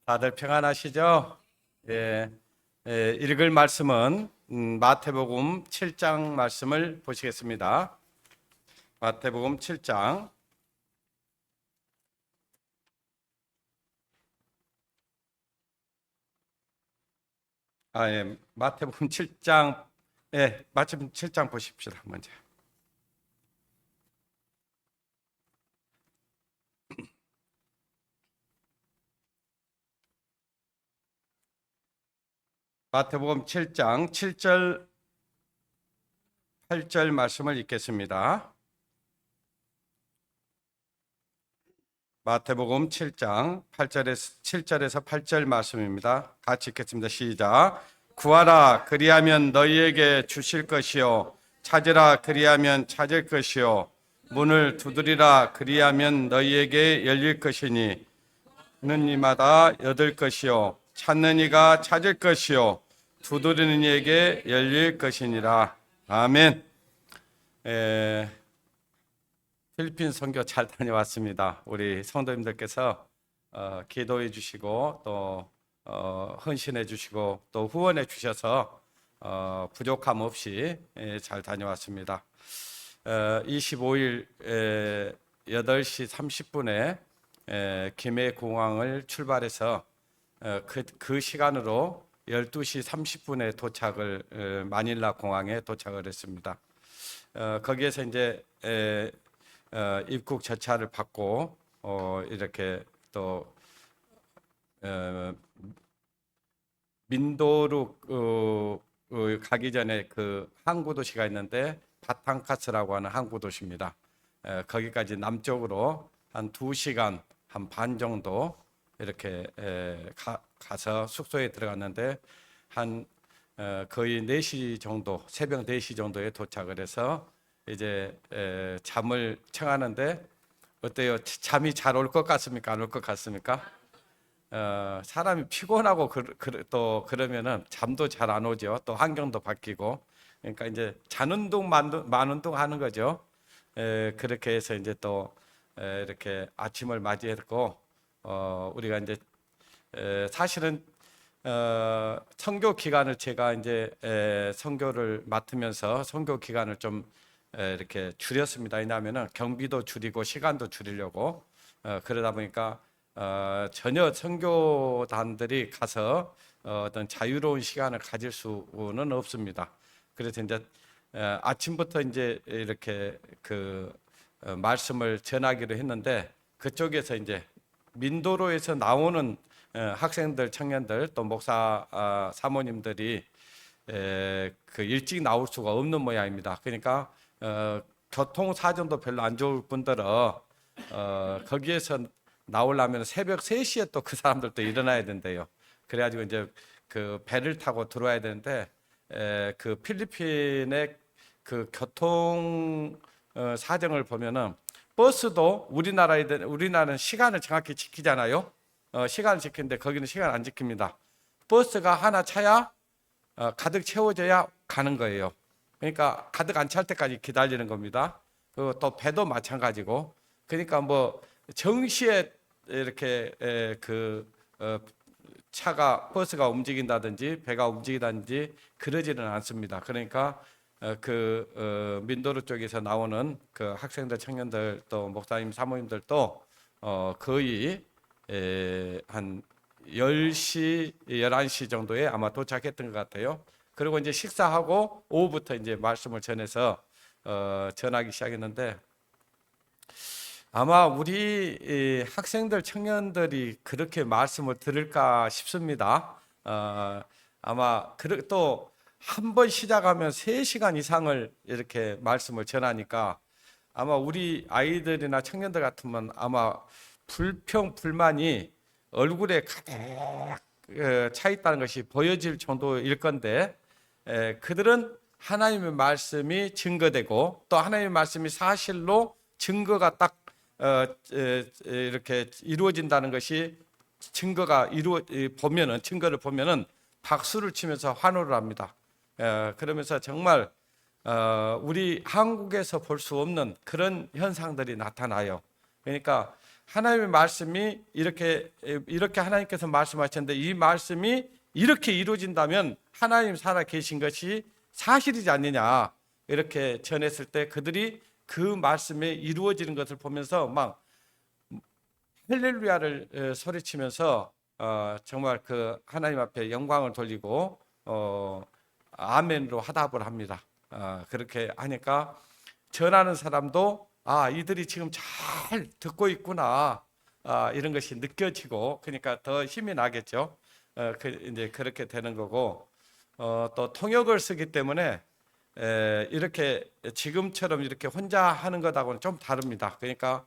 다들 평안하시죠? 예, 읽을 말씀은 마태복음 7장 말씀을 보시겠습니다. 마태복음 7장. 마태복음 7장. 마태복음 7장 보십시다. 먼저. 마태복음 7장 7절 8절 말씀을 읽겠습니다. 마태복음 7장 7절에서 8절 말씀입니다. 같이 읽겠습니다. 시작. 구하라 그리하면 너희에게 주실 것이요 찾으라 그리하면 찾을 것이요 문을 두드리라 그리하면 너희에게 열릴 것이니 는 이마다 여들 것이요 찾는 이가 찾을 것이요 두드리는 이에게 열릴 것이니라. 아멘. 필리핀 선교 잘 다녀왔습니다. 우리 성도님들께서 기도해 주시고 또 헌신해 주시고 또 후원해 주셔서 부족함 없이 잘 다녀왔습니다. 25일 8시 30분에 김해공항을 출발해서 그 시간으로 12시 30분에 도착을 마닐라 공항에 도착을 했습니다. 거기에서 이제 입국 절차를 받고 이렇게 또 민도로 가기 전에 그 항구 도시가 있는데 바탕카스라고 하는 항구 도시입니다. 거기까지 남쪽으로 한 2시간 한 반 정도 이렇게 가서 숙소에 들어갔는데 한 거의 4시 정도, 새벽 4시 정도에 도착을 해서 이제 잠을 청하는데 어때요? 잠이 잘 올 것 같습니까? 안 올 것 같습니까? 사람이 피곤하고 또 그러면은 잠도 잘 안 오죠. 또 환경도 바뀌고 그러니까 이제 잔운동 만운동 하는 거죠. 그렇게 해서 이제 또 이렇게 아침을 맞이했고 우리가 이제 사실은 선교 기간을 제가 이제 선교를 맡으면서 선교 기간을 좀 이렇게 줄였습니다. 왜냐하면은 경비도 줄이고 시간도 줄이려고 그러다 보니까 전혀 선교단들이 가서 어떤 자유로운 시간을 가질 수는 없습니다. 그래서 이제 아침부터 이제 이렇게 그 말씀을 전하기로 했는데 그쪽에서 이제 민도로에서 나오는 학생들, 청년들 또 목사 사모님들이 그 일찍 나올 수가 없는 모양입니다. 그러니까 교통 사정도 별로 안 좋을 뿐더러 거기에서 나오려면 새벽 3시에 또 그 사람들도 일어나야 된대요. 그래가지고 이제 그 배를 타고 들어와야 되는데 그 필리핀의 그 교통 사정을 보면은 버스도 우리나라는 시간을 정확히 지키잖아요. 시간을 지키는데 거기는 시간 안 지킵니다. 버스가 하나 차야 가득 채워져야 가는 거예요. 그러니까 가득 안 찰 때까지 기다리는 겁니다. 그리고 또 배도 마찬가지고. 그러니까 뭐 정시에 이렇게 차가 버스가 움직인다든지 배가 움직이다든지 그러지는 않습니다. 그러니까 민도르 쪽에서 나오는 그 학생들, 청년들 또 목사님, 사모님들도 거의 한 10시, 11시 정도에 아마 도착했던 것 같아요. 그리고 이제 식사하고 오후부터 이제 말씀을 전해서 전하기 시작했는데 아마 우리 학생들, 청년들이 그렇게 말씀을 들을까 싶습니다. 아마 또 한 번 시작하면 3시간 이상을 이렇게 말씀을 전하니까 아마 우리 아이들이나 청년들 같으면 아마 불평불만이 얼굴에 가득 차 있다는 것이 보여질 정도일 건데 그들은 하나님의 말씀이 증거되고 또 하나님의 말씀이 사실로 증거가 딱 이렇게 이루어진다는 것이 증거를 보면은 박수를 치면서 환호를 합니다. 그러면서 정말 우리 한국에서 볼 수 없는 그런 현상들이 나타나요. 그러니까 하나님의 말씀이 이렇게 하나님께서 말씀하셨는데 이 말씀이 이렇게 이루어진다면 하나님 살아 계신 것이 사실이지 않느냐 이렇게 전했을 때 그들이 그 말씀에 이루어지는 것을 보면서 막 할렐루야를 소리치면서 정말 그 하나님 앞에 영광을 돌리고 아멘으로 화답을 합니다. 그렇게 하니까 전하는 사람도 이들이 지금 잘 듣고 있구나 이런 것이 느껴지고 그러니까 더 힘이 나겠죠. 이제 그렇게 되는 거고 또 통역을 쓰기 때문에 이렇게 지금처럼 이렇게 혼자 하는 것하고는 좀 다릅니다. 그러니까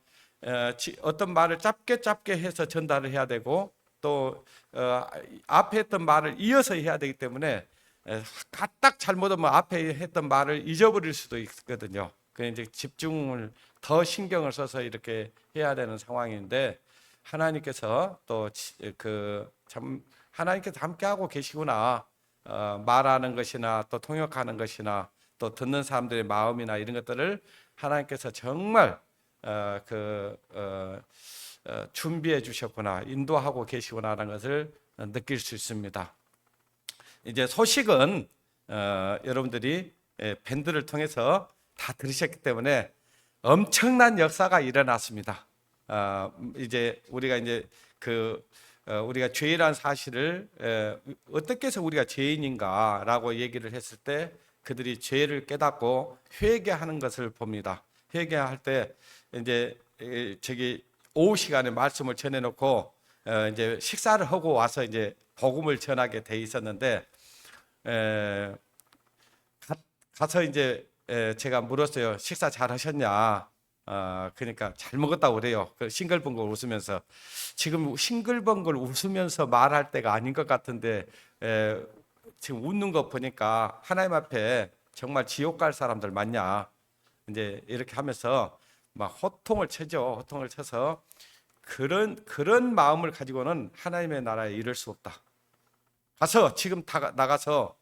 어떤 말을 짧게 해서 전달을 해야 되고 또 앞에 했던 말을 이어서 해야 되기 때문에 딱 잘못하면 앞에 했던 말을 잊어버릴 수도 있거든요. 그 이제 집중을 더 신경을 써서 이렇게 해야 되는 상황인데 하나님께서 또 참 하나님께서 함께 하고 계시구나. 말하는 것이나 또 통역하는 것이나 또 듣는 사람들의 마음이나 이런 것들을 하나님께서 정말 준비해 주셨구나, 인도하고 계시구나라는 것을 느낄 수 있습니다. 이제 소식은 여러분들이 밴드를 통해서 다 들으셨기 때문에 엄청난 역사가 일어났습니다. 이제 우리가 우리가 죄라는 사실을 어떻게 해서 우리가 죄인인가라고 얘기를 했을 때 그들이 죄를 깨닫고 회개하는 것을 봅니다. 회개할 때 이제 저기 오후 시간에 말씀을 전해놓고 이제 식사를 하고 와서 이제 복음을 전하게 돼 있었는데 가서 이제 제가 물었어요. 식사 잘 하셨냐? 그러니까 잘 먹었다고 그래요. 싱글벙글 웃으면서. 지금 싱글벙글 웃으면서 말할 때가 아닌 것 같은데 지금 웃는 거 보니까 하나님 앞에 정말 지옥 갈 사람들 맞냐? 이제 이렇게 하면서 막 호통을 쳐죠. 호통을 쳐서 그런 마음을 가지고는 하나님의 나라에 이를 수 없다. 가서 지금 나가서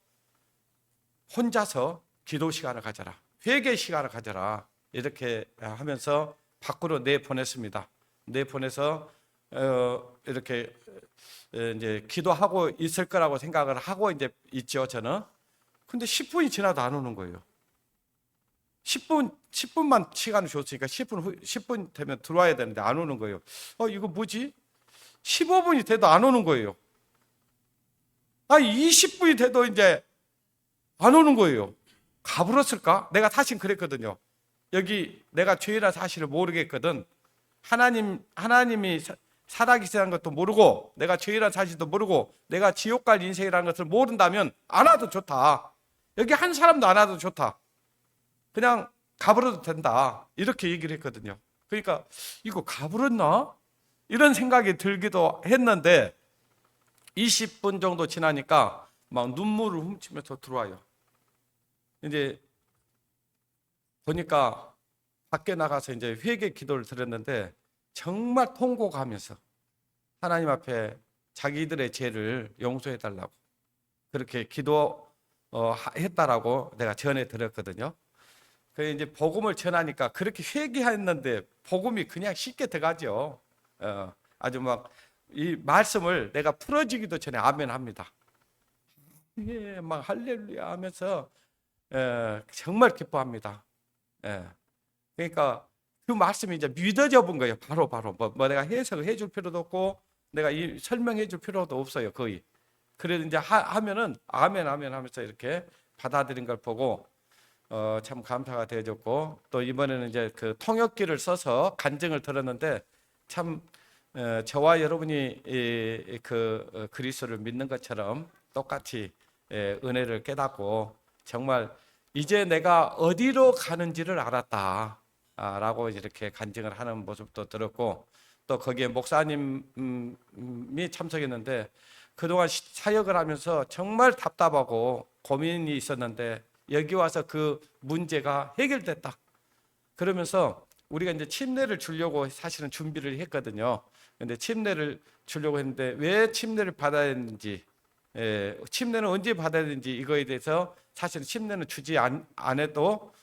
혼자서 기도 시간을 가져라. 회개 시간을 가져라. 이렇게 하면서 밖으로 내보냈습니다. 내보내서 이렇게 이제 기도하고 있을 거라고 생각을 하고 이제 있죠, 저는. 근데 10분이 지나도 안 오는 거예요. 10분만 시간을 줬으니까 10분 되면 들어와야 되는데 안 오는 거예요. 이거 뭐지? 15분이 돼도 안 오는 거예요. 20분이 돼도 이제 안 오는 거예요. 가불었을까? 내가 사실 그랬거든요. 여기 내가 죄라 사실을 모르겠거든. 하나님이 살아계시다는 것도 모르고 내가 죄라 사실도 모르고 내가 지옥 갈 인생이라는 것을 모른다면 안 와도 좋다. 여기 한 사람도 안 와도 좋다. 그냥 가버려도 된다. 이렇게 얘기를 했거든요. 그러니까 이거 가버렸나? 이런 생각이 들기도 했는데 20분 정도 지나니까 막 눈물을 훔치면서 들어와요. 이제 보니까 밖에 나가서 이제 회개 기도를 드렸는데 정말 통곡하면서 하나님 앞에 자기들의 죄를 용서해 달라고 그렇게 기도했다라고 내가 전해 드렸거든요. 그 이제 복음을 전하니까 그렇게 회개했는데 복음이 그냥 쉽게 들어가죠. 아주 막 이 말씀을 내가 풀어지기도 전에 아멘 합니다. 예, 막 할렐루야 하면서 정말 기뻐합니다. 그러니까 그 말씀이 이제 믿어져 본 거예요. 바로 뭐 내가 해석을 해줄 필요도 없고 내가 설명해 줄 필요도 없어요. 거의. 그래도 이제 하면은 아멘 하면서 이렇게 받아들인 걸 보고 참 감사가 되어졌고 또 이번에는 이제 그 통역기를 써서 간증을 들었는데 참 저와 여러분이 그리스도를 믿는 것처럼 똑같이 은혜를 깨닫고 정말 이제 내가 어디로 가는지를 알았다 라고 이렇게 간증을 하는 모습도 들었고 또 거기에 목사님이 참석했는데 그동안 사역을 하면서 정말 답답하고 고민이 있었는데 여기 와서 그 문제가 해결됐다. 그러면서 우리가 이제 침례를 주려고 사실은 준비를 했거든요. 근데 침례를 주려고 했는데 왜 침례를 받아야 했는지, 침례는 언제 받아야 되는지 이거에 대해서 사실 침례는 주지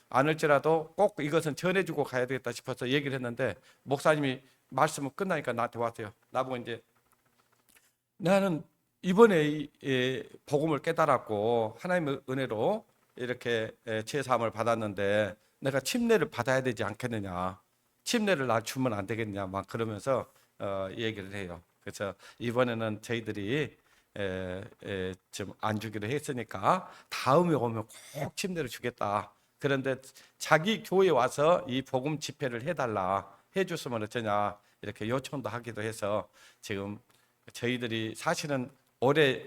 않을지라도 꼭 이것은 전해주고 가야 되겠다 싶어서 얘기를 했는데 목사님이 말씀은 끝나니까 나한테 왔어요. 나보고 이제 나는 이번에 복음을 깨달았고 하나님의 은혜로 이렇게 제사함을 받았는데 내가 침례를 받아야 되지 않겠느냐, 침례를 나 주면 안 되겠냐 막 그러면서 얘기를 해요. 그래서 이번에는 저희들이 좀 안 주기로 했으니까 다음에 오면 꼭 침례를 주겠다. 그런데 자기 교회에 와서 이 복음 집회를 해달라, 해줬으면 어쩌냐 이렇게 요청도 하기도 해서 지금 저희들이 사실은 올해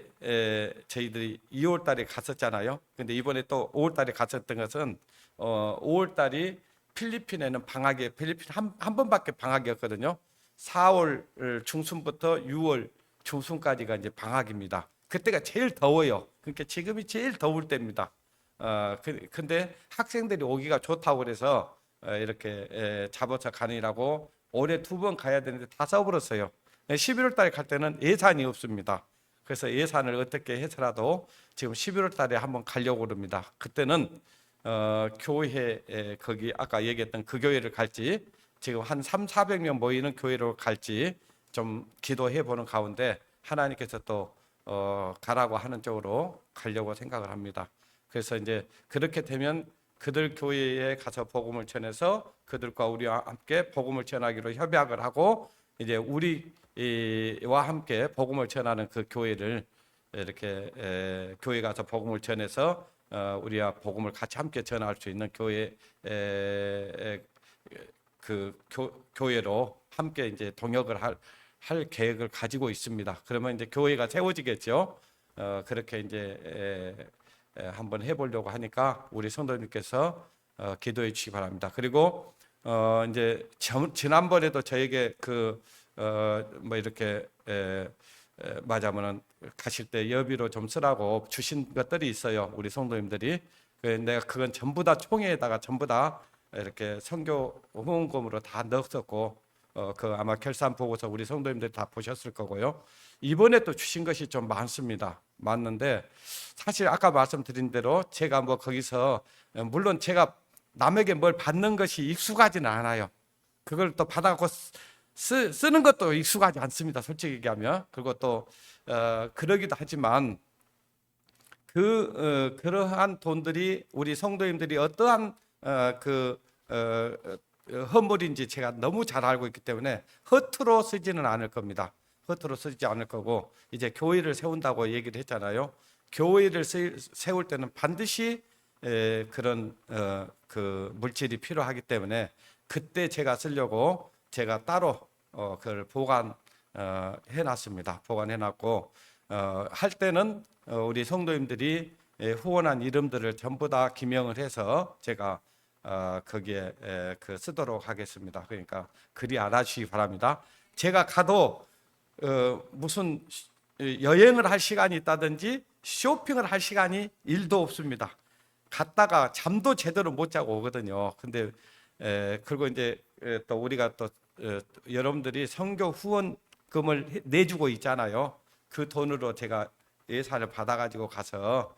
저희들이 2월 달에 갔었잖아요. 근데 이번에 또 5월 달에 갔었던 것은 5월 달이 필리핀에는 방학이 필리핀 한 번밖에 방학이었거든요. 4월 중순부터 6월 중순까지가 이제 방학입니다. 그때가 제일 더워요. 그러니까 지금이 제일 더울 때입니다. 근데 학생들이 오기가 좋다고 그래서 이렇게 잡아서 가느라고 올해 2번 가야 되는데 다 써버렸어요. 11월 달에 갈 때는 예산이 없습니다. 그래서 예산을 어떻게 해서라도 지금 11월 달에 한번 가려고 합니다. 그때는 교회 거기 아까 얘기했던 그 교회를 갈지 지금 한 300~400명 모이는 교회로 갈지 좀 기도해 보는 가운데 하나님께서 또 가라고 하는 쪽으로 가려고 생각을 합니다. 그래서 이제 그렇게 되면 그들 교회에 가서 복음을 전해서 그들과 우리와 함께 복음을 전하기로 협약을 하고 이제 우리와 함께 복음을 전하는 그 교회를 이렇게 교회 가서 복음을 전해서 우리와 복음을 같이 함께 전할 수 있는 교회 그 교회로 함께 이제 동역을 할 계획을 가지고 있습니다. 그러면 이제 교회가 세워지겠죠. 그렇게 이제 한번 해보려고 하니까 우리 성도님께서 기도해 주시기 바랍니다. 그리고 이제 지난번에도 저에게 뭐 이렇게 맞아면은 가실 때 여비로 좀 쓰라고 주신 것들이 있어요. 우리 성도님들이. 내가 그건 전부 다 총회에다가 전부 다 이렇게 선교 후원금으로 다 넣었었고 그 아마 결산 보고서 우리 성도님들이 다 보셨을 거고요. 이번에 또 주신 것이 좀 많습니다. 맞는데 사실 아까 말씀드린 대로 제가 뭐 거기서 물론 제가 남에게 뭘 받는 것이 익숙하지는 않아요. 그걸 또 받아갖고 쓰는 것도 익숙하지 않습니다. 솔직히 얘기하면. 그리고 또 그러기도 하지만 그러한 돈들이 우리 성도님들이 어떠한 허물인지 제가 너무 잘 알고 있기 때문에 허투루 쓰지는 않을 겁니다. 허투루 쓰지 않을 거고 이제 교회를 세운다고 얘기를 했잖아요. 교회를 세울 때는 반드시 그런 그 물질이 필요하기 때문에 그때 제가 쓰려고 제가 따로 그걸 보관해놨습니다. 보관해놨고 할 때는 우리 성도님들이 후원한 이름들을 전부 다 기명을 해서 제가 거기에 쓰도록 하겠습니다. 그러니까 그리 알아주시기 바랍니다. 제가 가도 무슨 여행을 할 시간이 있다든지 쇼핑을 할 시간이 1도 없습니다. 갔다가 잠도 제대로 못 자고 오거든요. 근데 그리고 이제 또 우리가 또 여러분들이 선교 후원금을 내주고 있잖아요. 그 돈으로 제가 예산을 받아가지고 가서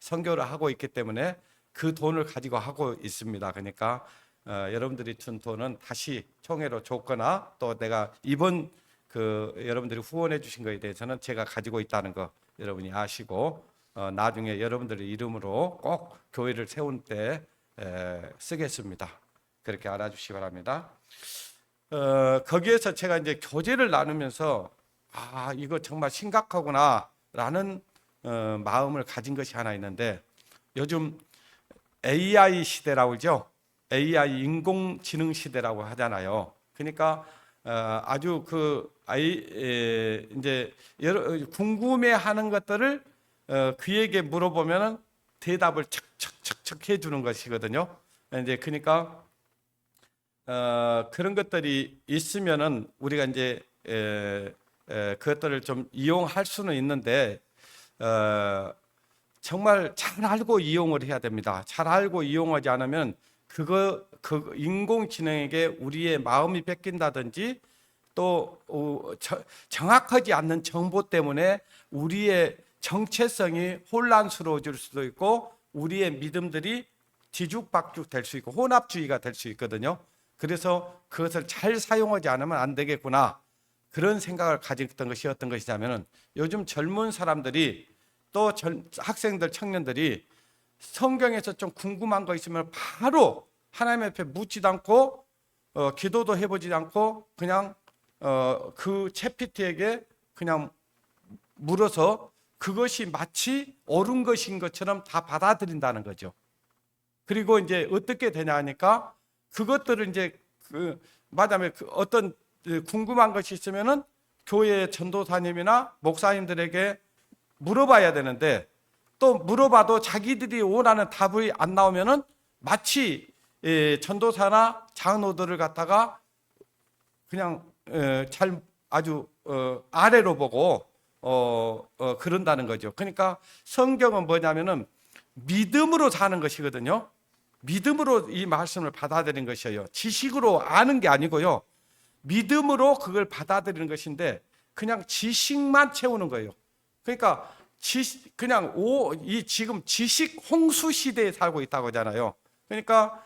선교를 하고 있기 때문에 그 돈을 가지고 하고 있습니다. 그러니까 여러분들이 준 돈은 다시 총회로 줬거나 또 내가 이번 여러분들이 후원해 주신 것에 대해서는 제가 가지고 있다는 거 여러분이 아시고 나중에 여러분들의 이름으로 꼭 교회를 세운 때 쓰겠습니다. 그렇게 알아주시기 바랍니다. 거기에서 제가 이제 교제를 나누면서 이거 정말 심각하구나라는 마음을 가진 것이 하나 있는데 요즘 AI 시대라고 그러죠. AI 인공지능 시대라고 하잖아요. 그러니까 아주 이제 궁금해하는 것들을 그에게 물어보면은 대답을 척척척척 해주는 것이거든요. 이제 그러니까 그런 것들이 있으면은 우리가 이제 그것들을 좀 이용할 수는 있는데 정말 잘 알고 이용을 해야 됩니다. 잘 알고 이용하지 않으면 그 인공지능에게 우리의 마음이 뺏긴다든지 또 정확하지 않는 정보 때문에 우리의 정체성이 혼란스러워질 수도 있고 우리의 믿음들이 뒤죽박죽 될 수 있고 혼합주의가 될 수 있거든요. 그래서 그것을 잘 사용하지 않으면 안 되겠구나. 그런 생각을 가졌던 것이 어떤 것이냐면은 요즘 젊은 사람들이 또 학생들, 청년들이 성경에서 좀 궁금한 거 있으면 바로 하나님 앞에 묻지도 않고 기도도 해보지 않고 그냥 그 챗PT에게 그냥 물어서 그것이 마치 옳은 것인 것처럼 다 받아들인다는 거죠. 그리고 이제 어떻게 되냐 하니까 그것들을 이제 마다음에 어떤 궁금한 것이 있으면은 교회 전도사님이나 목사님들에게 물어봐야 되는데 또 물어봐도 자기들이 원하는 답이 안 나오면은 마치 전도사나 장로들을 갖다가 그냥 아주 아래로 보고 그런다는 거죠. 그러니까 성경은 뭐냐면은 믿음으로 사는 것이거든요. 믿음으로 이 말씀을 받아들이는 것이에요. 지식으로 아는 게 아니고요. 믿음으로 그걸 받아들이는 것인데 그냥 지식만 채우는 거예요. 그러니까 그냥 이 지금 지식 홍수 시대에 살고 있다고 하잖아요. 그러니까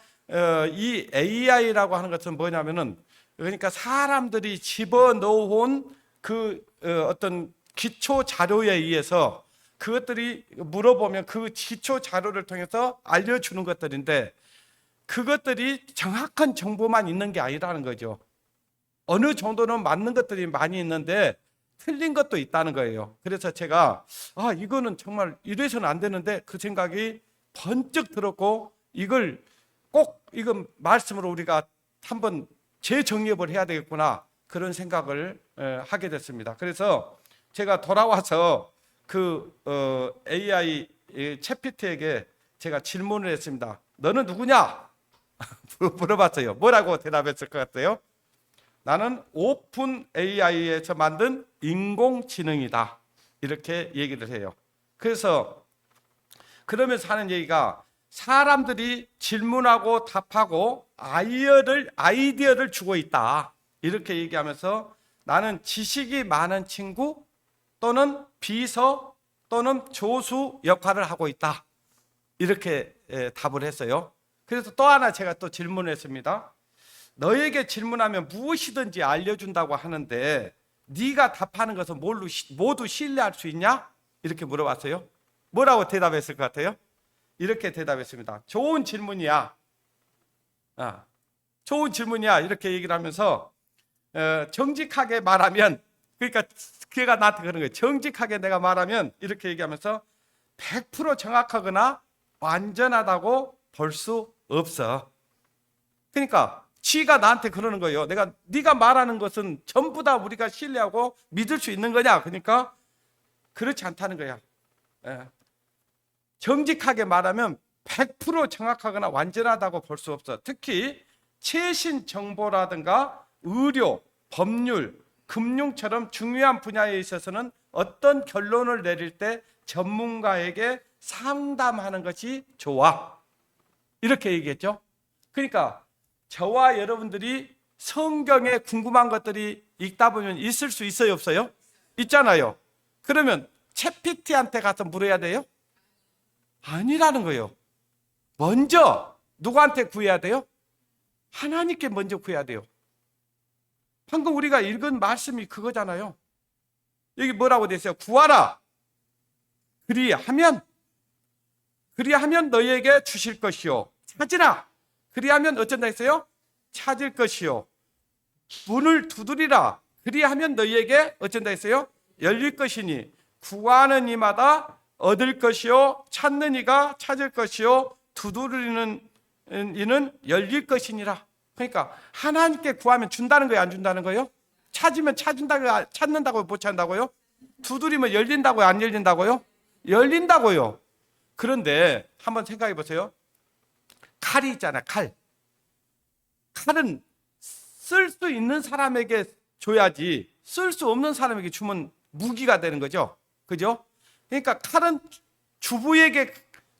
이 AI라고 하는 것은 뭐냐면은 그러니까 사람들이 집어넣어온 그 어떤 기초 자료에 의해서 그것들이 물어보면 그 기초 자료를 통해서 알려주는 것들인데 그것들이 정확한 정보만 있는 게 아니라는 거죠. 어느 정도는 맞는 것들이 많이 있는데 틀린 것도 있다는 거예요. 그래서 제가 이거는 정말 이래서는 안 되는데 그 생각이 번쩍 들었고 이걸 꼭 이건 말씀으로 우리가 한번 재정립을 해야 되겠구나 그런 생각을 하게 됐습니다. 그래서 제가 돌아와서 그 AI 챗PT에게 제가 질문을 했습니다. 너는 누구냐? 물어봤어요. 뭐라고 대답했을 것 같아요? 나는 오픈 AI에서 만든 인공지능이다. 이렇게 얘기를 해요. 그래서 그러면서 하는 얘기가 사람들이 질문하고 답하고 아이디어를 주고 있다. 이렇게 얘기하면서 나는 지식이 많은 친구 또는 비서 또는 조수 역할을 하고 있다. 이렇게 답을 했어요. 그래서 또 하나 제가 또 질문을 했습니다. 너에게 질문하면 무엇이든지 알려준다고 하는데 네가 답하는 것은 모두 신뢰할 수 있냐? 이렇게 물어봤어요. 뭐라고 대답했을 것 같아요? 이렇게 대답했습니다. 좋은 질문이야. 좋은 질문이야. 이렇게 얘기를 하면서 정직하게 말하면 그러니까 걔가 나한테 그런 거예요. 정직하게 내가 말하면 이렇게 얘기하면서 100% 정확하거나 완전하다고 볼 수 없어. 그러니까 지가 나한테 그러는 거예요. 네가 말하는 것은 전부 다 우리가 신뢰하고 믿을 수 있는 거냐? 그러니까 그렇지 않다는 거야. 정직하게 말하면 100% 정확하거나 완전하다고 볼 수 없어. 특히 최신 정보라든가 의료, 법률, 금융처럼 중요한 분야에 있어서는 어떤 결론을 내릴 때 전문가에게 상담하는 것이 좋아. 이렇게 얘기했죠. 그러니까 저와 여러분들이 성경에 궁금한 것들이 읽다 보면 있을 수 있어요, 없어요? 있잖아요. 그러면 챗PT한테 가서 물어야 돼요? 아니라는 거예요. 먼저 누구한테 구해야 돼요? 하나님께 먼저 구해야 돼요. 방금 우리가 읽은 말씀이 그거잖아요. 여기 뭐라고 되어 있어요? 구하라. 그리하면 너희에게 주실 것이요. 찾으라. 그리하면 어쩐다 했어요? 찾을 것이요. 문을 두드리라. 그리하면 너희에게 어쩐다 했어요? 열릴 것이니 구하는 이마다 얻을 것이요 찾는 이가 찾을 것이요 두드리는 이는 열릴 것이니라. 그러니까 하나님께 구하면 준다는 거예요, 안 준다는 거예요? 찾으면 찾는다고요, 못 찾는다고요? 두드리면 열린다고요, 안 열린다고요? 열린다고요. 그런데 한번 생각해 보세요. 칼이 있잖아요, 칼은 쓸 수 있는 사람에게 줘야지 쓸 수 없는 사람에게 주면 무기가 되는 거죠. 그죠? 그러니까 칼은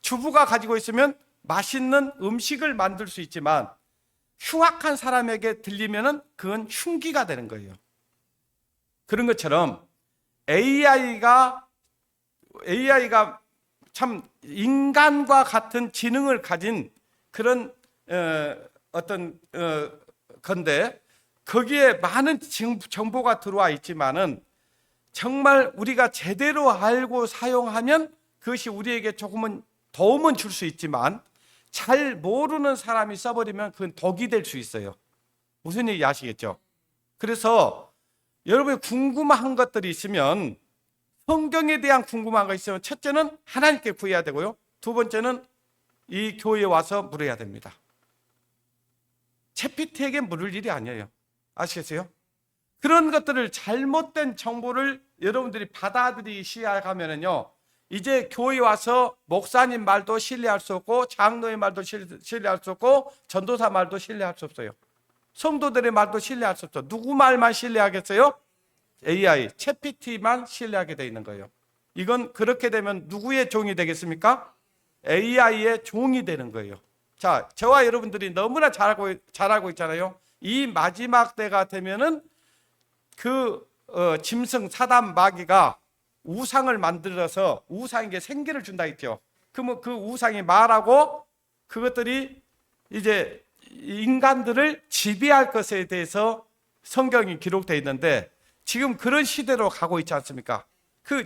주부가 가지고 있으면 맛있는 음식을 만들 수 있지만 흉악한 사람에게 들리면은 그건 흉기가 되는 거예요. 그런 것처럼 AI가 참 인간과 같은 지능을 가진 그런 어떤 건데 거기에 많은 정보가 들어와 있지만은 정말 우리가 제대로 알고 사용하면 그것이 우리에게 조금은 도움은 줄 수 있지만 잘 모르는 사람이 써버리면 그건 독이 될 수 있어요. 무슨 얘기 아시겠죠? 그래서 여러분이 궁금한 것들이 있으면 성경에 대한 궁금한 거 있으면 첫째는 하나님께 구해야 되고요. 두 번째는 이 교회에 와서 물어야 됩니다. 챗PT에게 물을 일이 아니에요. 아시겠어요? 그런 것들을 잘못된 정보를 여러분들이 받아들이기 시작하면은요, 이제 교회 와서 목사님 말도 신뢰할 수 없고 장로의 말도 신뢰할 수 없고 전도사 말도 신뢰할 수 없어요. 성도들의 말도 신뢰할 수 없어요. 누구 말만 신뢰하겠어요? AI, 챗PT만 신뢰하게 되어 있는 거예요. 이건 그렇게 되면 누구의 종이 되겠습니까? AI의 종이 되는 거예요. 자, 저와 여러분들이 너무나 잘 알고 있잖아요. 이 마지막 때가 되면은 짐승 사단 마귀가 우상을 만들어서 우상에게 생기를 준다 했죠. 그러면 그 우상이 말하고 그것들이 이제 인간들을 지배할 것에 대해서 성경이 기록되어 있는데 지금 그런 시대로 가고 있지 않습니까?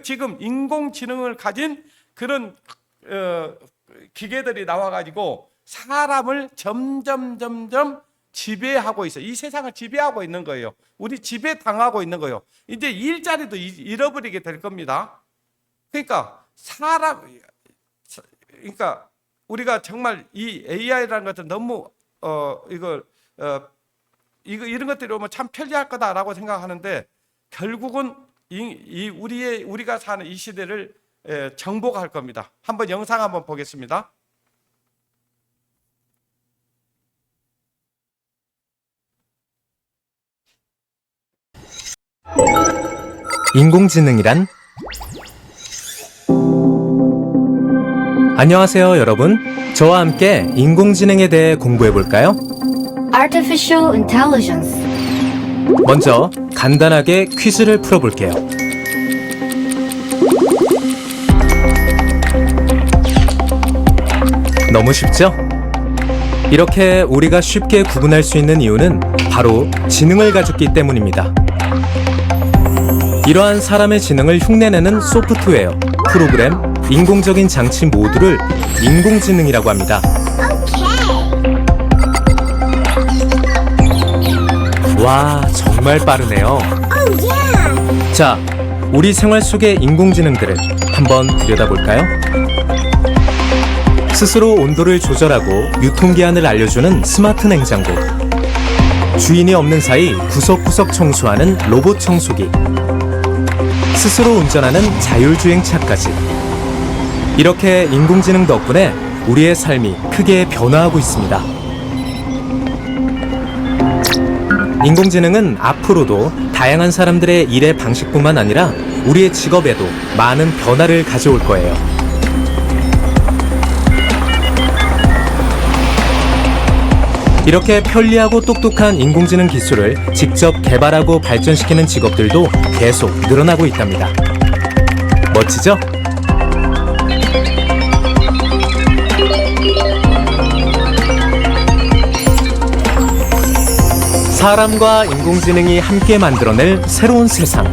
지금 인공지능을 가진 그런 기계들이 나와가지고 사람을 점점 지배하고 있어요. 이 세상을 지배하고 있는 거예요. 우리 지배당하고 있는 거예요. 이제 일자리도 잃어버리게 될 겁니다. 그러니까 우리가 정말 이 AI라는 것들 너무 이런 것들이 오면 참 편리할 거다라고 생각하는데 결국은 우리가 사는 이 시대를 정복할 겁니다. 한번 영상 한번 보겠습니다. 인공지능이란? 안녕하세요, 여러분. 저와 함께 인공지능에 대해 공부해 볼까요? Artificial Intelligence. 먼저 간단하게 퀴즈를 풀어볼게요. 너무 쉽죠? 이렇게 우리가 쉽게 구분할 수 있는 이유는 바로 지능을 가졌기 때문입니다. 이러한 사람의 지능을 흉내내는 소프트웨어, 프로그램, 인공적인 장치 모두를 인공지능이라고 합니다. 와, 정말 빠르네요. 자, 우리 생활 속의 인공지능들을 한번 들여다볼까요? 스스로 온도를 조절하고 유통기한을 알려주는 스마트 냉장고, 주인이 없는 사이 구석구석 청소하는 로봇 청소기, 스스로 운전하는 자율주행차까지. 이렇게 인공지능 덕분에 우리의 삶이 크게 변화하고 있습니다. 인공지능은 앞으로도 다양한 사람들의 일의 방식뿐만 아니라 우리의 직업에도 많은 변화를 가져올 거예요. 이렇게 편리하고 똑똑한 인공지능 기술을 직접 개발하고 발전시키는 직업들도 계속 늘어나고 있답니다. 멋지죠? 사람과 인공지능이 함께 만들어낼 새로운 세상.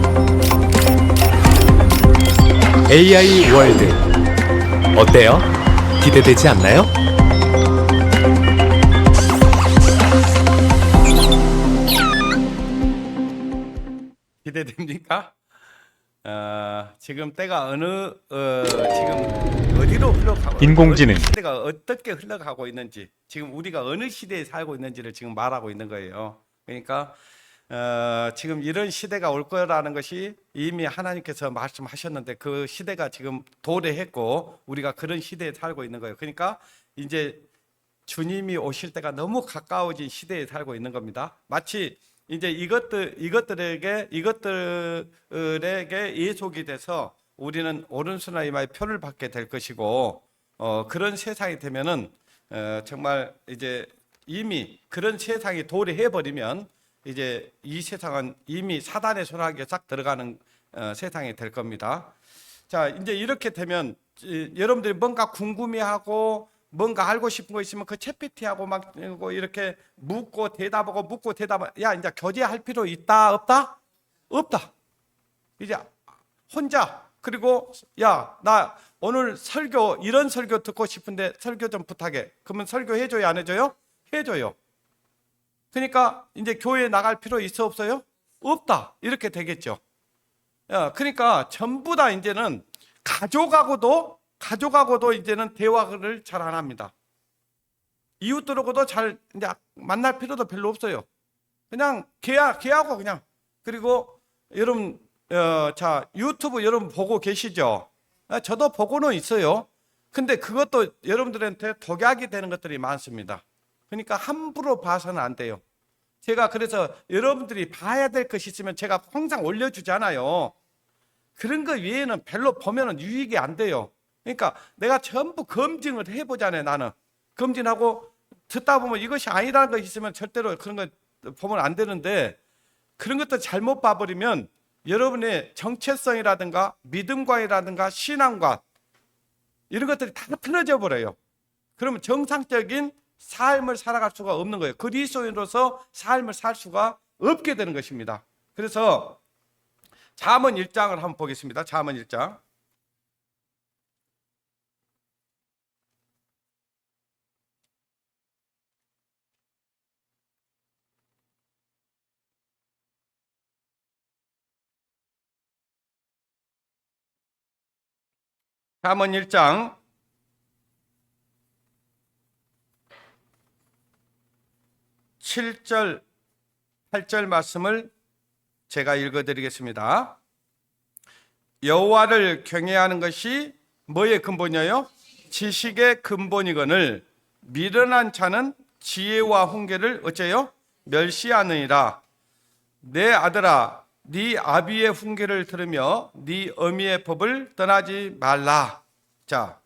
AI 월드. 어때요? 기대되지 않나요? 기대됩니까? 지금 때가 지금 어디로 흘러가고 인공지능. 시대가 어떻게 흘러가고 있는지 지금 우리가 어느 시대에 살고 있는지를 지금 말하고 있는 거예요. 그러니까 지금 이런 시대가 올 거라는 것이 이미 하나님께서 말씀하셨는데 그 시대가 지금 도래했고 우리가 그런 시대에 살고 있는 거예요. 그러니까 이제 주님이 오실 때가 너무 가까워진 시대에 살고 있는 겁니다. 마치 이제 이것들에게 예속이 돼서 우리는 오른손 이마에 표를 받게 될 것이고 그런 세상이 되면은 정말 이제 이미 그런 세상이 도래해 버리면 이제 이 세상은 이미 사단의 손아귀에 싹 들어가는 세상이 될 겁니다. 자, 이제 이렇게 되면 여러분들이 뭔가 궁금해하고 뭔가 알고 싶은 거 있으면 그 챗PT하고 막 이렇게 묻고 대답하고 묻고 대답하고, 야, 이제 교제할 필요 있다 없다? 없다. 이제 혼자. 그리고 야, 나 오늘 설교 이런 설교 듣고 싶은데 설교 좀 부탁해. 그러면 설교 해줘요 안 해줘요? 해줘요. 그러니까 이제 교회에 나갈 필요 있어 없어요? 없다. 이렇게 되겠죠. 그러니까 전부 다 이제는 가족하고도 이제는 대화를 잘 안 합니다. 이웃들하고도 잘 이제 만날 필요도 별로 없어요. 그냥 걔하고 그냥. 그리고 여러분 자, 유튜브 여러분 보고 계시죠? 저도 보고는 있어요. 근데 그것도 여러분들한테 독약이 되는 것들이 많습니다. 그러니까 함부로 봐서는 안 돼요. 제가 그래서 여러분들이 봐야 될 것이 있으면 제가 항상 올려주잖아요. 그런 거 외에는 별로 보면은 유익이 안 돼요. 그러니까 내가 전부 검증을 해보잖아요. 나는 검증하고 듣다 보면 이것이 아니라는 것이 있으면 절대로 그런 거 보면 안 되는데, 그런 것도 잘못 봐버리면 여러분의 정체성이라든가 믿음관이라든가 신앙관 이런 것들이 다 틀어져 버려요. 그러면 정상적인 삶을 살아갈 수가 없는 거예요. 그리스도인으로서 삶을 살 수가 없게 되는 것입니다. 그래서 잠언 1장을 한번 보겠습니다. 잠언 1장. 잠언 1장 7절 8절 말씀을 제가 읽어드리겠습니다. 여호와를 경외하는 것이 뭐의 근본이에요? 지식의 근본이거늘 미련한 자는 지혜와 훈계를 어째요? 멸시하느니라. 내 아들아, 네 아비의 훈계를 들으며 네 어미의 법을 떠나지 말라. 자,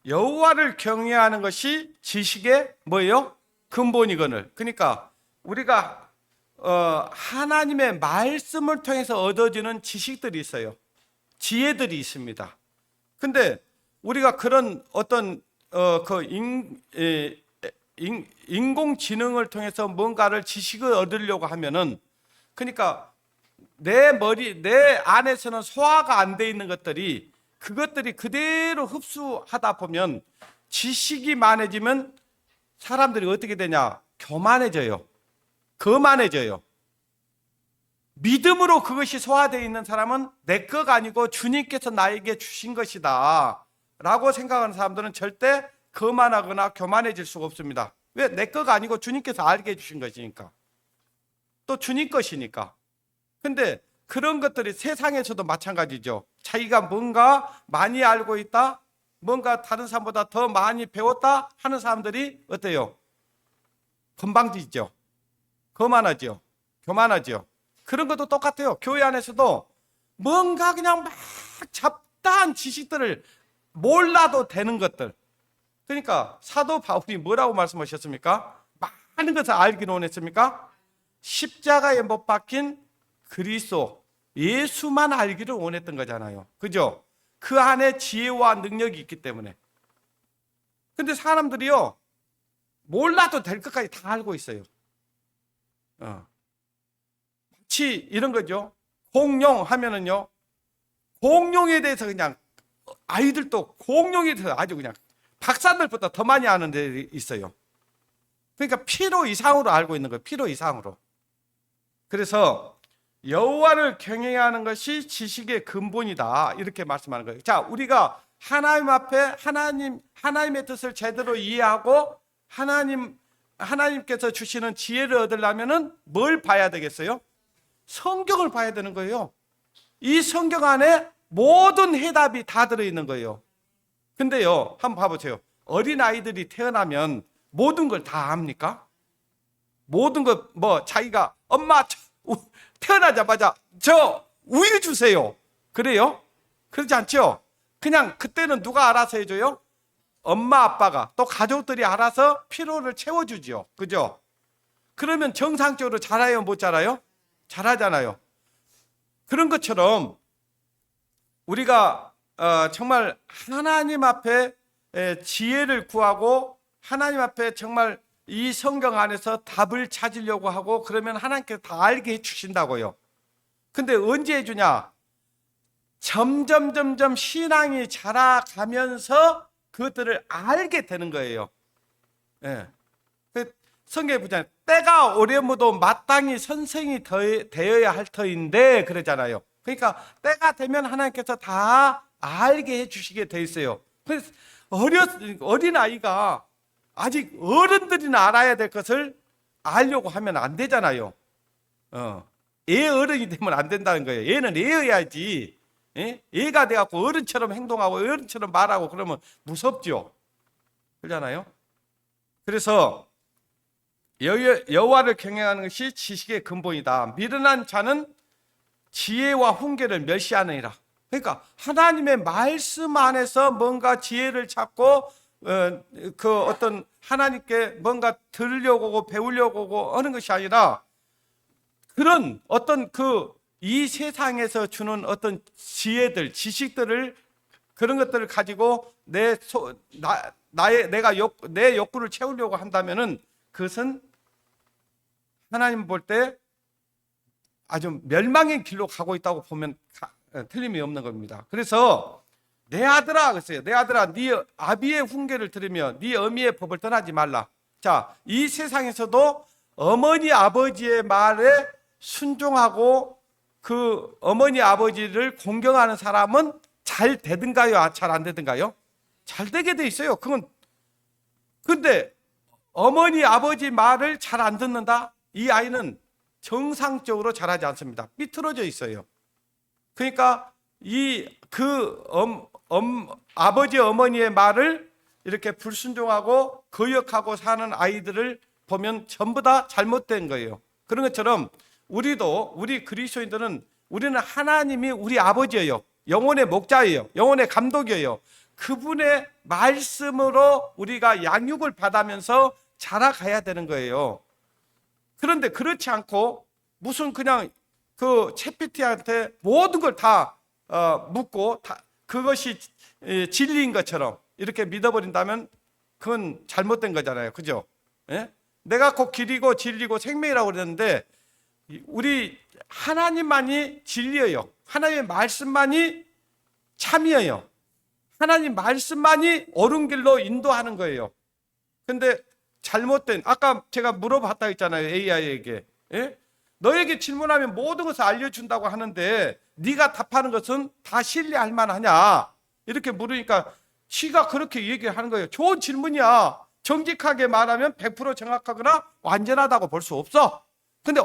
여호와를 경외하는 것이 지식의 뭐예요? 근본이거늘. 그러니까 우리가 하나님의 말씀을 통해서 얻어지는 지식들이 있어요. 지혜들이 있습니다. 근데 우리가 그런 어떤 인공지능을 통해서 뭔가를 지식을 얻으려고 하면은, 그러니까 내 안에서는 소화가 안 돼 있는 것들이, 그것들이 그대로 흡수하다 보면 지식이 많아지면 사람들이 어떻게 되냐? 교만해져요. 거만해져요. 믿음으로 그것이 소화되어 있는 사람은 내 거가 아니고 주님께서 나에게 주신 것이다 라고 생각하는 사람들은 절대 거만하거나 교만해질 수가 없습니다. 왜? 내 거가 아니고 주님께서 알게 해주신 것이니까. 또 주님 것이니까. 근데 그런 것들이 세상에서도 마찬가지죠. 자기가 뭔가 많이 알고 있다, 뭔가 다른 사람보다 더 많이 배웠다 하는 사람들이 어때요? 건방지죠. 거만하죠. 교만하죠. 그런 것도 똑같아요. 교회 안에서도 뭔가 그냥 막 잡다한 지식들을 몰라도 되는 것들. 그러니까 사도 바울이 뭐라고 말씀하셨습니까? 많은 것을 알기를 원했습니까? 십자가에 못 박힌 그리스도 예수만 알기를 원했던 거잖아요. 그죠? 그 안에 지혜와 능력이 있기 때문에. 근데 사람들이요, 몰라도 될 것까지 다 알고 있어요. 마치 이런 거죠. 공룡 하면은요, 공룡에 대해서 그냥 아이들도 공룡에 대해서 아주 그냥 박사들보다 더 많이 아는 데 있어요. 그러니까 필요 이상으로 알고 있는 거예요. 필요 이상으로. 그래서 여호와를 경외하는 것이 지식의 근본이다, 이렇게 말씀하는 거예요. 자, 우리가 하나님 앞에 하나님의 뜻을 제대로 이해하고 하나님께서 주시는 지혜를 얻으려면은 뭘 봐야 되겠어요? 성경을 봐야 되는 거예요. 이 성경 안에 모든 해답이 다 들어있는 거예요. 근데요, 한번 봐보세요. 어린아이들이 태어나면 모든 걸 다 압니까? 모든 것, 자기가 엄마 태어나자마자 저 우유 주세요, 그래요? 그렇지 않죠? 그냥 그때는 누가 알아서 해줘요? 엄마 아빠가, 또 가족들이 알아서 필요를 채워주죠. 그죠? 그러면 정상적으로 자라요, 못 자라요? 잘하잖아요. 그런 것처럼 우리가 정말 하나님 앞에 지혜를 구하고 하나님 앞에 정말 이 성경 안에서 답을 찾으려고 하고 그러면 하나님께서 다 알게 해주신다고요. 근데 언제 해주냐? 점점 신앙이 자라가면서 그것들을 알게 되는 거예요. 예. 그 성경에 보잖아요. 때가 오려무도 마땅히 선생이 되어야 할 터인데 그러잖아요. 그러니까 때가 되면 하나님께서 다 알게 해주시게 돼 있어요. 그래서 어린 아이가 아직 어른들이나 알아야 될 것을 알려고 하면 안 되잖아요. 애 어른이 되면 안 된다는 거예요. 얘는 애여야지. 애가 돼갖고 어른처럼 행동하고 어른처럼 말하고 그러면 무섭죠. 그러잖아요. 그래서 여호와를 경외하는 것이 지식의 근본이다. 미련한 자는 지혜와 훈계를 멸시하느니라. 그러니까 하나님의 말씀 안에서 뭔가 지혜를 찾고 그 어떤 하나님께 뭔가 들으려고 하고 배우려고 하고 하는 것이 아니라 그런 어떤 이 세상에서 주는 어떤 지혜들, 지식들을 그런 것들을 가지고 내 욕구를 채우려고 한다면은 그것은 하나님 볼 때 아주 멸망의 길로 가고 있다고 보면 틀림이 없는 겁니다. 그래서 내 아들아 그랬어요. 내 아들아, 네 아비의 훈계를 들으며 네 어미의 법을 떠나지 말라. 자, 이 세상에서도 어머니 아버지의 말에 순종하고 그 어머니 아버지를 공경하는 사람은 잘 되든가요? 잘 안 되든가요? 잘 되게 돼 있어요. 근데 어머니 아버지 말을 잘 안 듣는다? 이 아이는 정상적으로 자라지 않습니다. 삐뚤어져 있어요. 그러니까 아버지 어머니의 말을 이렇게 불순종하고 거역하고 사는 아이들을 보면 전부 다 잘못된 거예요. 그런 것처럼 우리 그리스도인들은 우리는 하나님이 우리 아버지예요. 영혼의 목자예요. 영혼의 감독이에요. 그분의 말씀으로 우리가 양육을 받으면서 자라가야 되는 거예요. 그런데 그렇지 않고 무슨 그냥 그 챗PT한테 모든 걸 다 묻고 그것이 진리인 것처럼 이렇게 믿어버린다면 그건 잘못된 거잖아요. 그죠? 예? 내가 곧 길이고 진리고 생명이라고 그랬는데 우리 하나님만이 진리예요. 하나님의 말씀만이 참이에요. 하나님 말씀만이 옳은 길로 인도하는 거예요. 근데 잘못된, 아까 제가 물어봤다 했잖아요. AI에게. 예? 너에게 질문하면 모든 것을 알려준다고 하는데 네가 답하는 것은 다 신뢰할 만하냐? 이렇게 물으니까 지가 그렇게 얘기하는 거예요. 좋은 질문이야. 정직하게 말하면 100% 정확하거나 완전하다고 볼 수 없어. 근데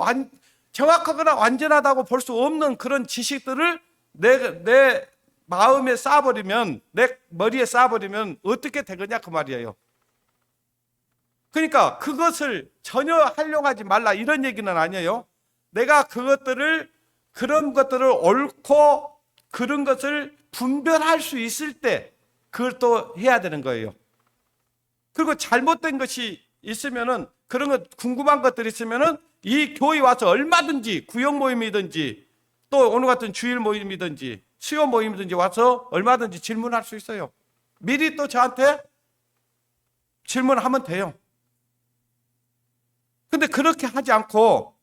정확하거나 완전하다고 볼 수 없는 그런 지식들을 내 마음에 쌓아버리면, 내 머리에 쌓아버리면 어떻게 되겠냐 그 말이에요. 그러니까 그것을 전혀 활용하지 말라 이런 얘기는 아니에요. 내가 그런 것들을 옳고 그런 것을 분별할 수 있을 때 그걸 또 해야 되는 거예요. 그리고 잘못된 것이 있으면은, 그런 것 궁금한 것들이 있으면은 이 교회 와서 얼마든지 구역 모임이든지 또 오늘 같은 주일 모임이든지 수요 모임이든지 와서 얼마든지 질문할 수 있어요. 미리 또 저한테 질문하면 돼요. 근데 그렇게 하지 않고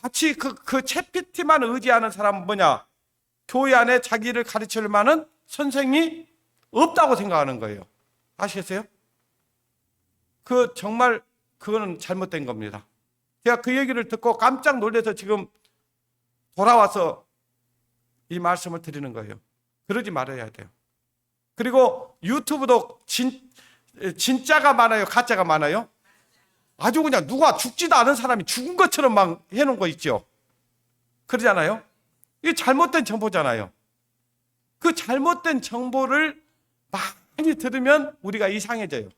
마치 그 챗PT만 의지하는 사람은 뭐냐? 교회 안에 자기를 가르칠 만한 선생이 없다고 생각하는 거예요. 아시겠어요? 정말 그거는 잘못된 겁니다. 제가 그 얘기를 듣고 깜짝 놀라서 지금 돌아와서 이 말씀을 드리는 거예요. 그러지 말아야 돼요. 그리고 유튜브도 진짜가 많아요? 가짜가 많아요? 아주 그냥 누가 죽지도 않은 사람이 죽은 것처럼 막 해놓은 거 있죠. 그러잖아요. 이게 잘못된 정보잖아요. 그 잘못된 정보를 많이 들으면 우리가 이상해져요.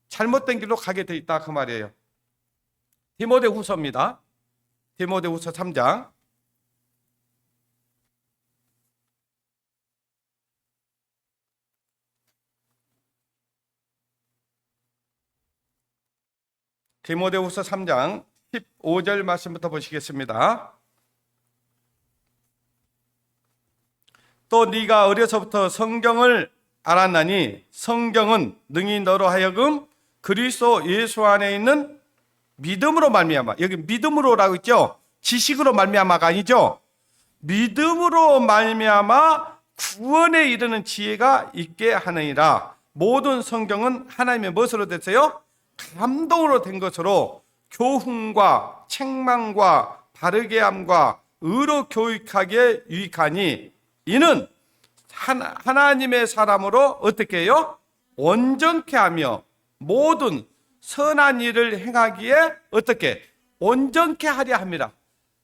잘못된 길로 가게 돼 있다 그 말이에요. 디모데후서입니다. 디모데후서 3장. 디모데후서 3장 15절 말씀부터 보시겠습니다. 또 네가 어려서부터 성경을 알았나니 성경은 능히 너로 하여금 그리스도 예수 안에 있는 믿음으로 말미암아, 여기 믿음으로라고 있죠. 지식으로 말미암아가 아니죠. 믿음으로 말미암아 구원에 이르는 지혜가 있게 하느니라. 모든 성경은 하나님의 무엇으로 됐어요? 감동으로 된 것으로 교훈과 책망과 바르게 함과 의로 교육하기에 유익하니 이는 하나님의 사람으로 어떻게 해요? 온전케 하며 모든 선한 일을 행하기에 어떻게? 온전케 하려 합니다.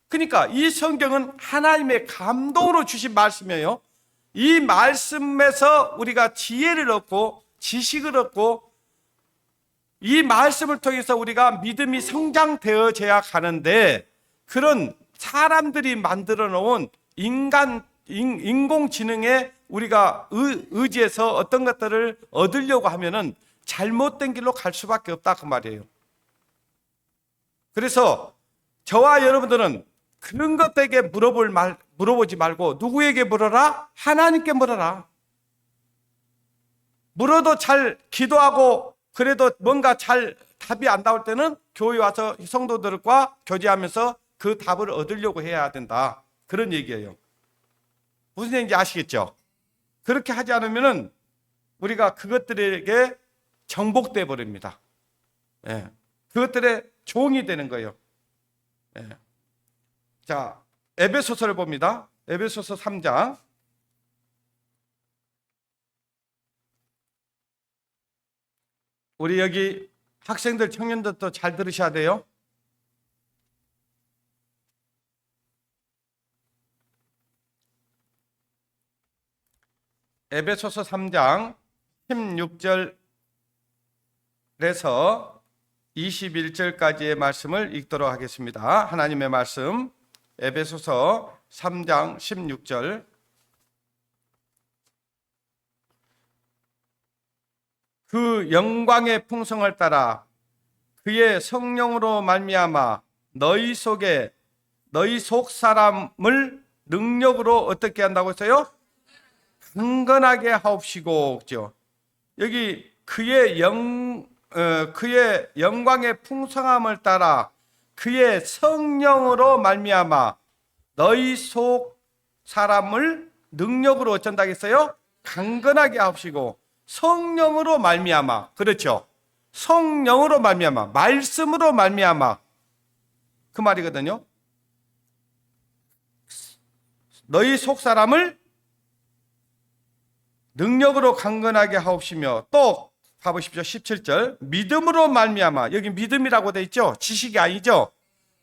그러니까 이 성경은 하나님의 감동으로 주신 말씀이에요. 이 말씀에서 우리가 지혜를 얻고 지식을 얻고 이 말씀을 통해서 우리가 믿음이 성장되어져야 가는데, 그런 사람들이 만들어 놓은 인공지능에 우리가 의지해서 어떤 것들을 얻으려고 하면은 잘못된 길로 갈 수밖에 없다 그 말이에요. 그래서 저와 여러분들은 그런 것들에게 물어보지 말고 누구에게 물어라? 하나님께 물어라. 물어도 잘 기도하고 그래도 뭔가 잘 답이 안 나올 때는 교회 와서 성도들과 교제하면서 그 답을 얻으려고 해야 된다. 그런 얘기예요. 무슨 얘기인지 아시겠죠? 그렇게 하지 않으면은 우리가 그것들에게 정복돼 버립니다. 예. 그것들의 종이 되는 거예요. 예. 자, 에베소서를 봅니다. 에베소서 3장. 우리 여기 학생들, 청년들도 잘 들으셔야 돼요. 에베소서 3장 16절에서 21절까지의 말씀을 읽도록 하겠습니다. 하나님의 말씀, 에베소서 3장 16절. 그 영광의 풍성을 따라 그의 성령으로 말미암아 너희 속 사람을 능력으로 어떻게 한다고 했어요? 강건하게 하옵시고. 그죠? 여기 그의 영광의 풍성함을 따라 그의 성령으로 말미암아 너희 속 사람을 능력으로 어쩐다 했어요? 강건하게 하옵시고. 성령으로 말미암아. 그렇죠? 성령으로 말미암아, 말씀으로 말미암아, 그 말이거든요. 너희 속 사람을 능력으로 강건하게 하옵시며, 또 가보십시오. 17절. 믿음으로 말미암아. 여기 믿음이라고 돼 있죠? 지식이 아니죠?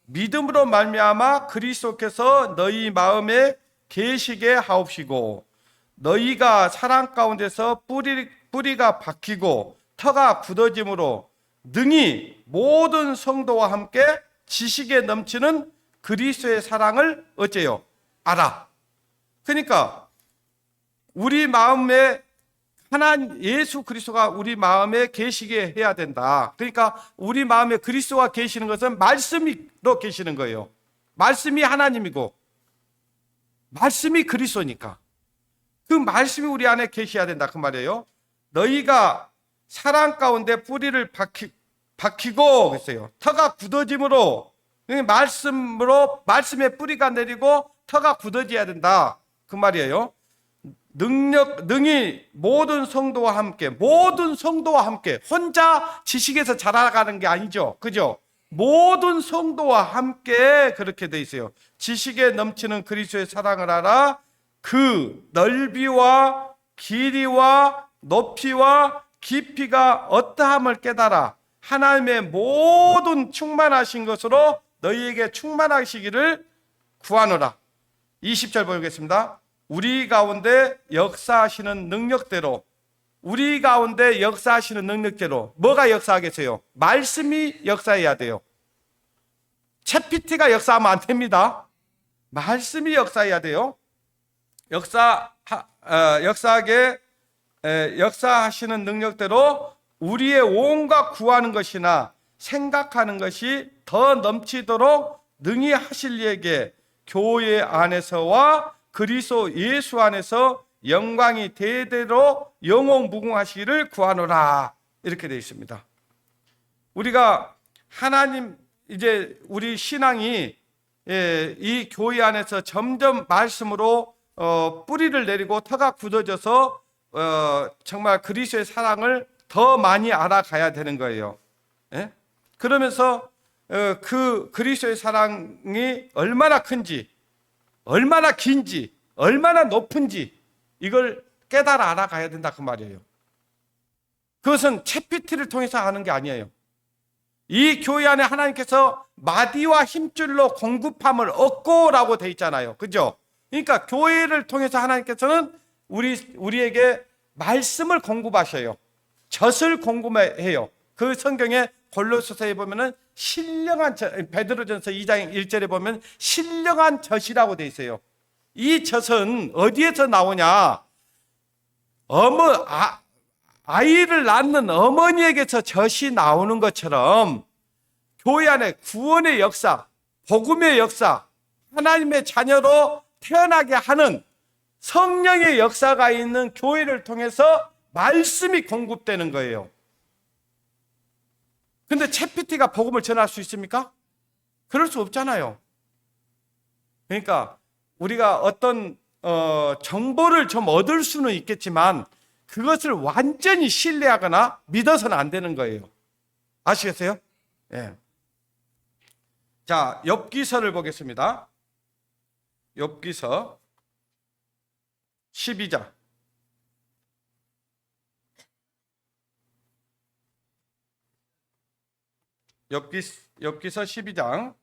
믿음으로 말미암아 그리스도께서 너희 마음에 계시게 하옵시고, 너희가 사랑 가운데서 뿌리가 박히고 터가 굳어짐으로 능히 모든 성도와 함께 지식에 넘치는 그리스도의 사랑을 어째요? 알아. 그러니까 우리 마음에 하나님 예수 그리스도가 우리 마음에 계시게 해야 된다. 그러니까 우리 마음에 그리스도가 계시는 것은 말씀으로 계시는 거예요. 말씀이 하나님이고 말씀이 그리스도니까 그 말씀이 우리 안에 계셔야 된다 그 말이에요. 너희가 사랑 가운데 뿌리를 박히고 그랬어요. 터가 굳어짐으로, 말씀에 뿌리가 내리고 터가 굳어져야 된다 그 말이에요. 능히 모든 성도와 함께 혼자 지식에서 자라가는 게 아니죠. 그죠? 모든 성도와 함께 그렇게 돼 있어요. 지식에 넘치는 그리스도의 사랑을 알아 그 넓이와 길이와 높이와 깊이가 어떠함을 깨달아 하나님의 모든 충만하신 것으로 너희에게 충만하시기를 구하노라. 20절 보겠습니다. 우리 가운데 역사하시는 능력대로, 우리 가운데 역사하시는 능력대로 뭐가 역사하겠어요? 말씀이 역사해야 돼요. 챗PT가 역사하면 안 됩니다. 말씀이 역사해야 돼요. 역사하시는 능력대로 우리의 온갖 구하는 것이나 생각하는 것이 더 넘치도록 능히 하실 이에게 교회 안에서와 그리스도 예수 안에서 영광이 대대로 영원무궁하시기를 구하노라. 이렇게 되어 있습니다. 우리가 하나님, 이제 우리 신앙이 이 교회 안에서 점점 말씀으로 뿌리를 내리고 터가 굳어져서 정말 그리스도의 사랑을 더 많이 알아가야 되는 거예요. 예? 그러면서 그 그리스도의 사랑이 얼마나 큰지, 얼마나 긴지, 얼마나 높은지 이걸 깨달아 알아가야 된다 그 말이에요. 그것은 챗PT를 통해서 하는 게 아니에요. 이 교회 안에 하나님께서 마디와 힘줄로 공급함을 얻고라고 돼 있잖아요. 그죠? 그러니까 교회를 통해서 하나님께서는 우리에게 말씀을 공급하셔요. 젖을 공급해요. 그 성경에 골로새서에 보면은 신령한 베드로전서 2장 1절에 보면 신령한 젖이라고 돼 있어요. 이 젖은 어디에서 나오냐? 아이를 낳는 어머니에게서 젖이 나오는 것처럼 교회 안에 구원의 역사, 복음의 역사, 하나님의 자녀로 태어나게 하는 성령의 역사가 있는 교회를 통해서 말씀이 공급되는 거예요. 근데 챗PT가 복음을 전할 수 있습니까? 그럴 수 없잖아요. 그러니까 우리가 어떤 정보를 좀 얻을 수는 있겠지만 그것을 완전히 신뢰하거나 믿어서는 안 되는 거예요. 아시겠어요? 예. 자, 욥기서를 보겠습니다. 욥기서 12장. 욥기서 12장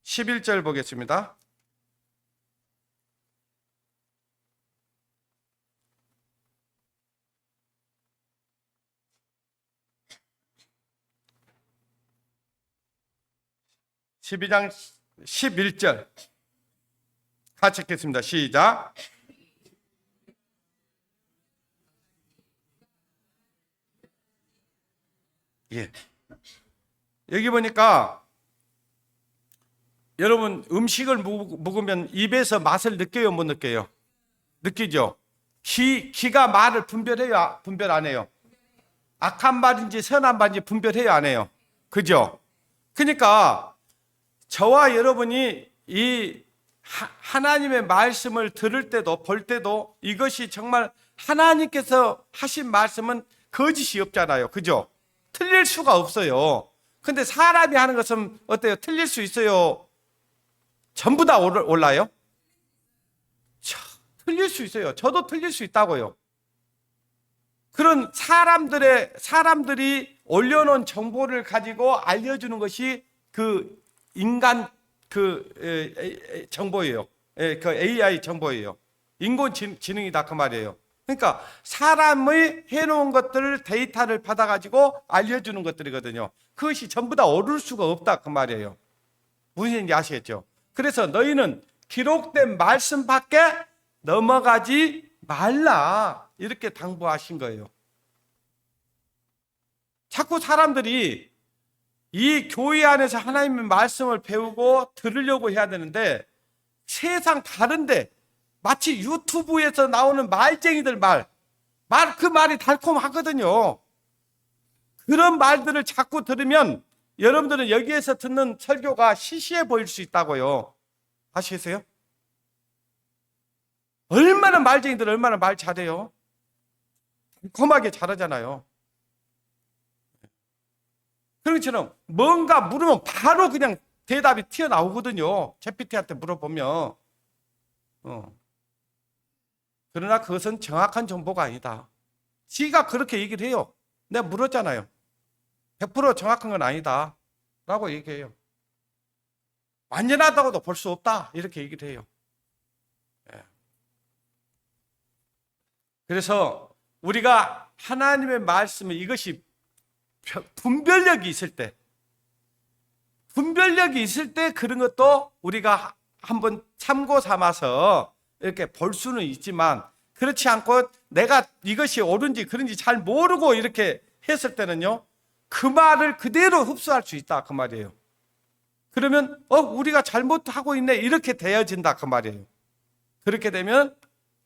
11절 보겠습니다. (12장) 11절 같이 읽겠습니다. 시작. 예. 여기 보니까 여러분 음식을 먹으면 입에서 맛을 느껴요, 못 느껴요? 느끼죠? 기가 말을 분별해요, 분별 안 해요? 악한 말인지 선한 말인지 분별해요, 안 해요? 그죠? 그러니까 저와 여러분이 이 하나님의 말씀을 들을 때도 볼 때도 이것이 정말 하나님께서 하신 말씀은 거짓이 없잖아요. 그죠? 틀릴 수가 없어요. 근데 사람이 하는 것은 어때요? 틀릴 수 있어요? 전부 다 올라요? 틀릴 수 있어요. 저도 틀릴 수 있다고요. 그런 사람들이 올려놓은 정보를 가지고 알려주는 것이 그 인간 정보예요. 그 AI 정보예요. 인공지능이다 그 말이에요. 그러니까 사람의 해놓은 것들을 데이터를 받아가지고 알려주는 것들이거든요. 그것이 전부 다 옳을 수가 없다 그 말이에요. 무슨 얘기인지 아시겠죠? 그래서 너희는 기록된 말씀 밖에 넘어가지 말라 이렇게 당부하신 거예요. 자꾸 사람들이 이 교회 안에서 하나님의 말씀을 배우고 들으려고 해야 되는데 세상 다른데 마치 유튜브에서 나오는 말쟁이들 그 말이 달콤하거든요. 그런 말들을 자꾸 들으면 여러분들은 여기에서 듣는 설교가 시시해 보일 수 있다고요. 아시겠어요? 얼마나 말쟁이들 얼마나 말 잘해요. 달콤하게 잘하잖아요. 그런 것처럼 뭔가 물으면 바로 그냥 대답이 튀어나오거든요. 챗PT한테 물어보면. 그러나 그것은 정확한 정보가 아니다. 지가 그렇게 얘기를 해요. 내가 물었잖아요. 100% 정확한 건 아니다 라고 얘기해요. 완전하다고도 볼 수 없다 이렇게 얘기를 해요. 그래서 우리가 하나님의 말씀을 이것이 분별력이 있을 때 그런 것도 우리가 한번 참고 삼아서 이렇게 볼 수는 있지만 그렇지 않고 내가 이것이 옳은지 그런지 잘 모르고 이렇게 했을 때는요 그 말을 그대로 흡수할 수 있다 그 말이에요. 그러면 우리가 잘못하고 있네 이렇게 되어진다 그 말이에요. 그렇게 되면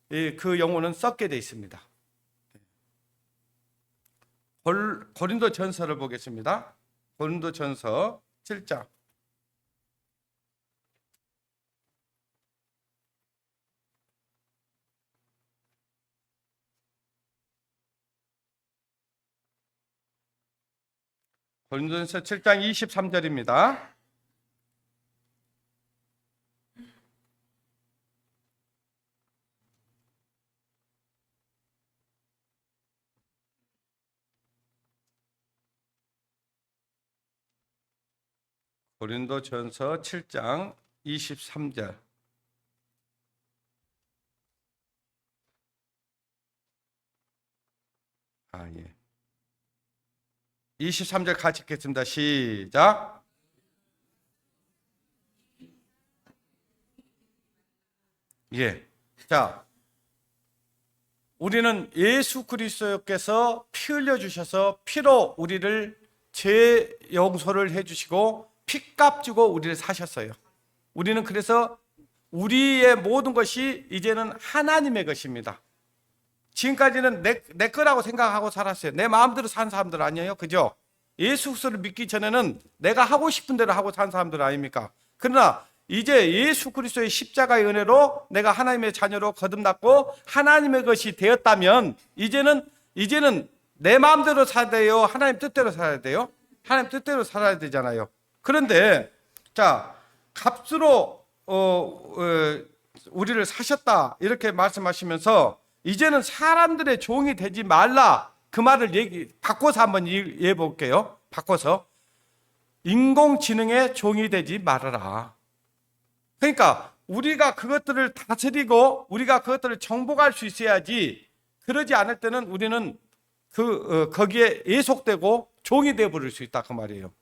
그 영혼은 썩게 돼 있습니다. 고린도 전서를 보겠습니다. 고린도 전서 7장. 고린도전서 7장 23절입니다. 고린도전서 7장 23절. 예. 23절 같이 읽겠습니다. 시작. 예. 자, 우리는 예수 그리스도께서 피 흘려 주셔서 피로 우리를 죄 용서를 해 주시고 피값 주고 우리를 사셨어요. 우리는 그래서 우리의 모든 것이 이제는 하나님의 것입니다. 지금까지는 내 거라고 생각하고 살았어요. 내 마음대로 산 사람들 아니에요, 그죠? 예수 그리스도를 믿기 전에는 내가 하고 싶은 대로 하고 산 사람들 아닙니까? 그러나 이제 예수 그리스도의 십자가의 은혜로 내가 하나님의 자녀로 거듭났고 하나님의 것이 되었다면 이제는 내 마음대로 살아야 돼요, 하나님 뜻대로 살아야 돼요? 하나님 뜻대로 살아야 되잖아요. 그런데 자, 값으로 우리를 사셨다 이렇게 말씀하시면서 이제는 사람들의 종이 되지 말라, 그 말을 바꿔서 한번 얘기해 볼게요. 바꿔서 인공지능의 종이 되지 말아라. 그러니까 우리가 그것들을 다스리고 우리가 그것들을 정복할 수 있어야지, 그러지 않을 때는 우리는 거기에 예속되고 종이 되어 버릴 수 있다, 그 말이에요.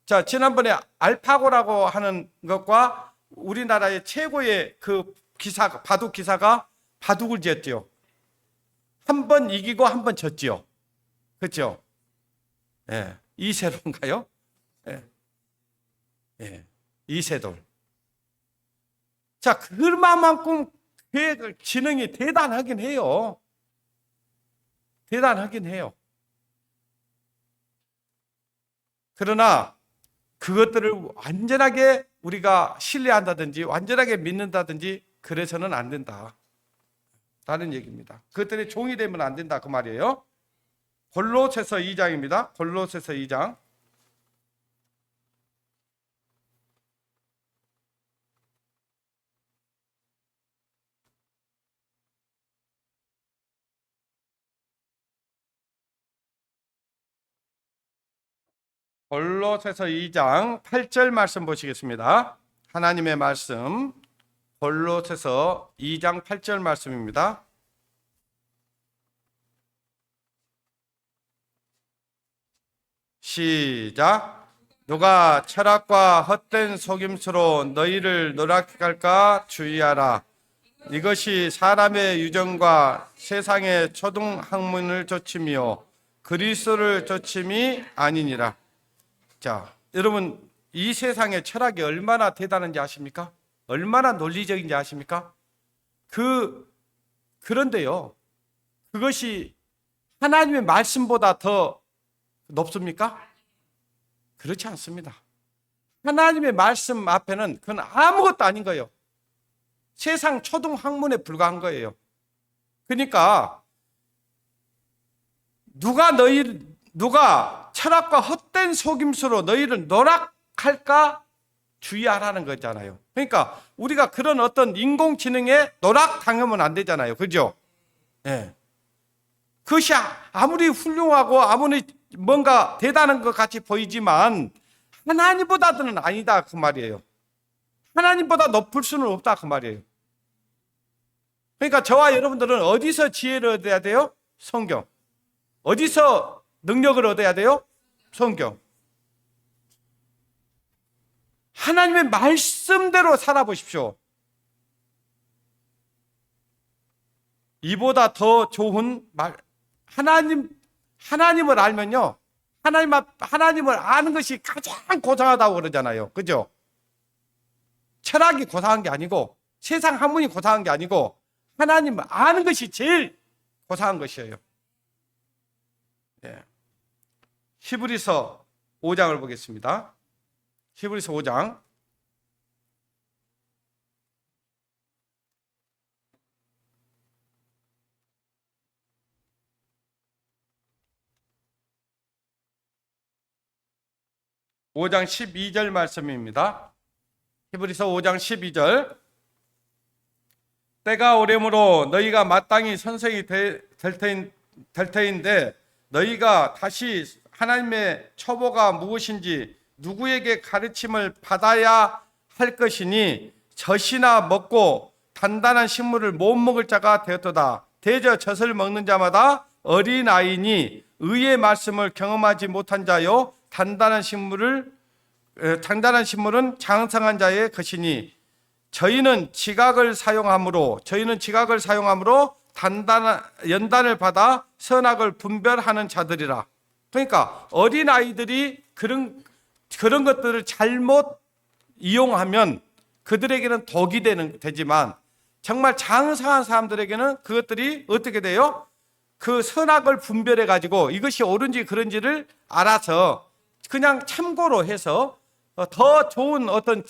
자, 지난번에 알파고라고 하는 것과 우리나라의 최고의 그 기사, 바둑 기사가 바둑을 지었죠. 한 번 이기고 한 번 졌지요. 그렇죠? 예. 이세돌인가요? 예. 예. 이세돌. 자, 그만큼 그 지능이 대단하긴 해요. 대단하긴 해요. 그러나 그것들을 완전하게 우리가 신뢰한다든지 완전하게 믿는다든지 그래서는 안 된다, 다른 얘기입니다. 그것들이 종이 되면 안 된다, 그 말이에요. 골로새서 2장입니다. 골로새서 2장. 골로새서 2장 8절 말씀 보시겠습니다. 하나님의 말씀, 골로새서 2장 8절 말씀입니다. 시작. 누가 철학과 헛된 속임수로 너희를 노랗게 할까 주의하라. 이것이 사람의 유전과 세상의 초등학문을 좇으며 그리스도를 좇음이 아니니라. 자, 여러분, 이 세상의 철학이 얼마나 대단한지 아십니까? 얼마나 논리적인지 아십니까? 그런데요, 그것이 하나님의 말씀보다 더 높습니까? 그렇지 않습니다. 하나님의 말씀 앞에는 그건 아무것도 아닌 거예요. 세상 초등학문에 불과한 거예요. 그러니까 누가 철학과 헛된 속임수로 너희를 노락할까 주의하라는 거잖아요. 그러니까 우리가 그런 어떤 인공지능에 노락당하면 안 되잖아요, 그죠? 예. 그것이 아무리 훌륭하고 아무리 뭔가 대단한 것 같이 보이지만 하나님보다는 아니다, 그 말이에요. 하나님보다 높을 수는 없다, 그 말이에요. 그러니까 저와 여러분들은 어디서 지혜를 얻어야 돼요? 성경. 어디서 능력을 얻어야 돼요? 성경. 하나님의 말씀대로 살아보십시오. 이보다 더 좋은 말, 하나님을 알면요, 하나님을 아는 것이 가장 고상하다고 그러잖아요, 그죠? 철학이 고상한 게 아니고 세상 학문이 고상한 게 아니고 하나님 아는 것이 제일 고상한 것이에요. 예. 히브리서 5장을 보겠습니다. 히브리서 5장 5장 12절 말씀입니다. 히브리서 5장 12절. 때가 오려므로 너희가 마땅히 선생이 될 터인데 너희가 다시 하나님의 처보가 무엇인지 누구에게 가르침을 받아야 할 것이니 젖이나 먹고 단단한 식물을 못 먹을 자가 되었도다. 대저 젖을 먹는 자마다 어린아이니 의의 말씀을 경험하지 못한 자요 단단한 식물은 장성한 자의 것이니 저희는 지각을 사용함으로 연단을 받아 선악을 분별하는 자들이라. 그러니까 어린아이들이 그런 것들을 잘못 이용하면 그들에게는 독이 되지만 정말 장성한 사람들에게는 그것들이 어떻게 돼요? 그 선악을 분별해 가지고 이것이 옳은지 그런지를 알아서 그냥 참고로 해서 더 좋은 어떤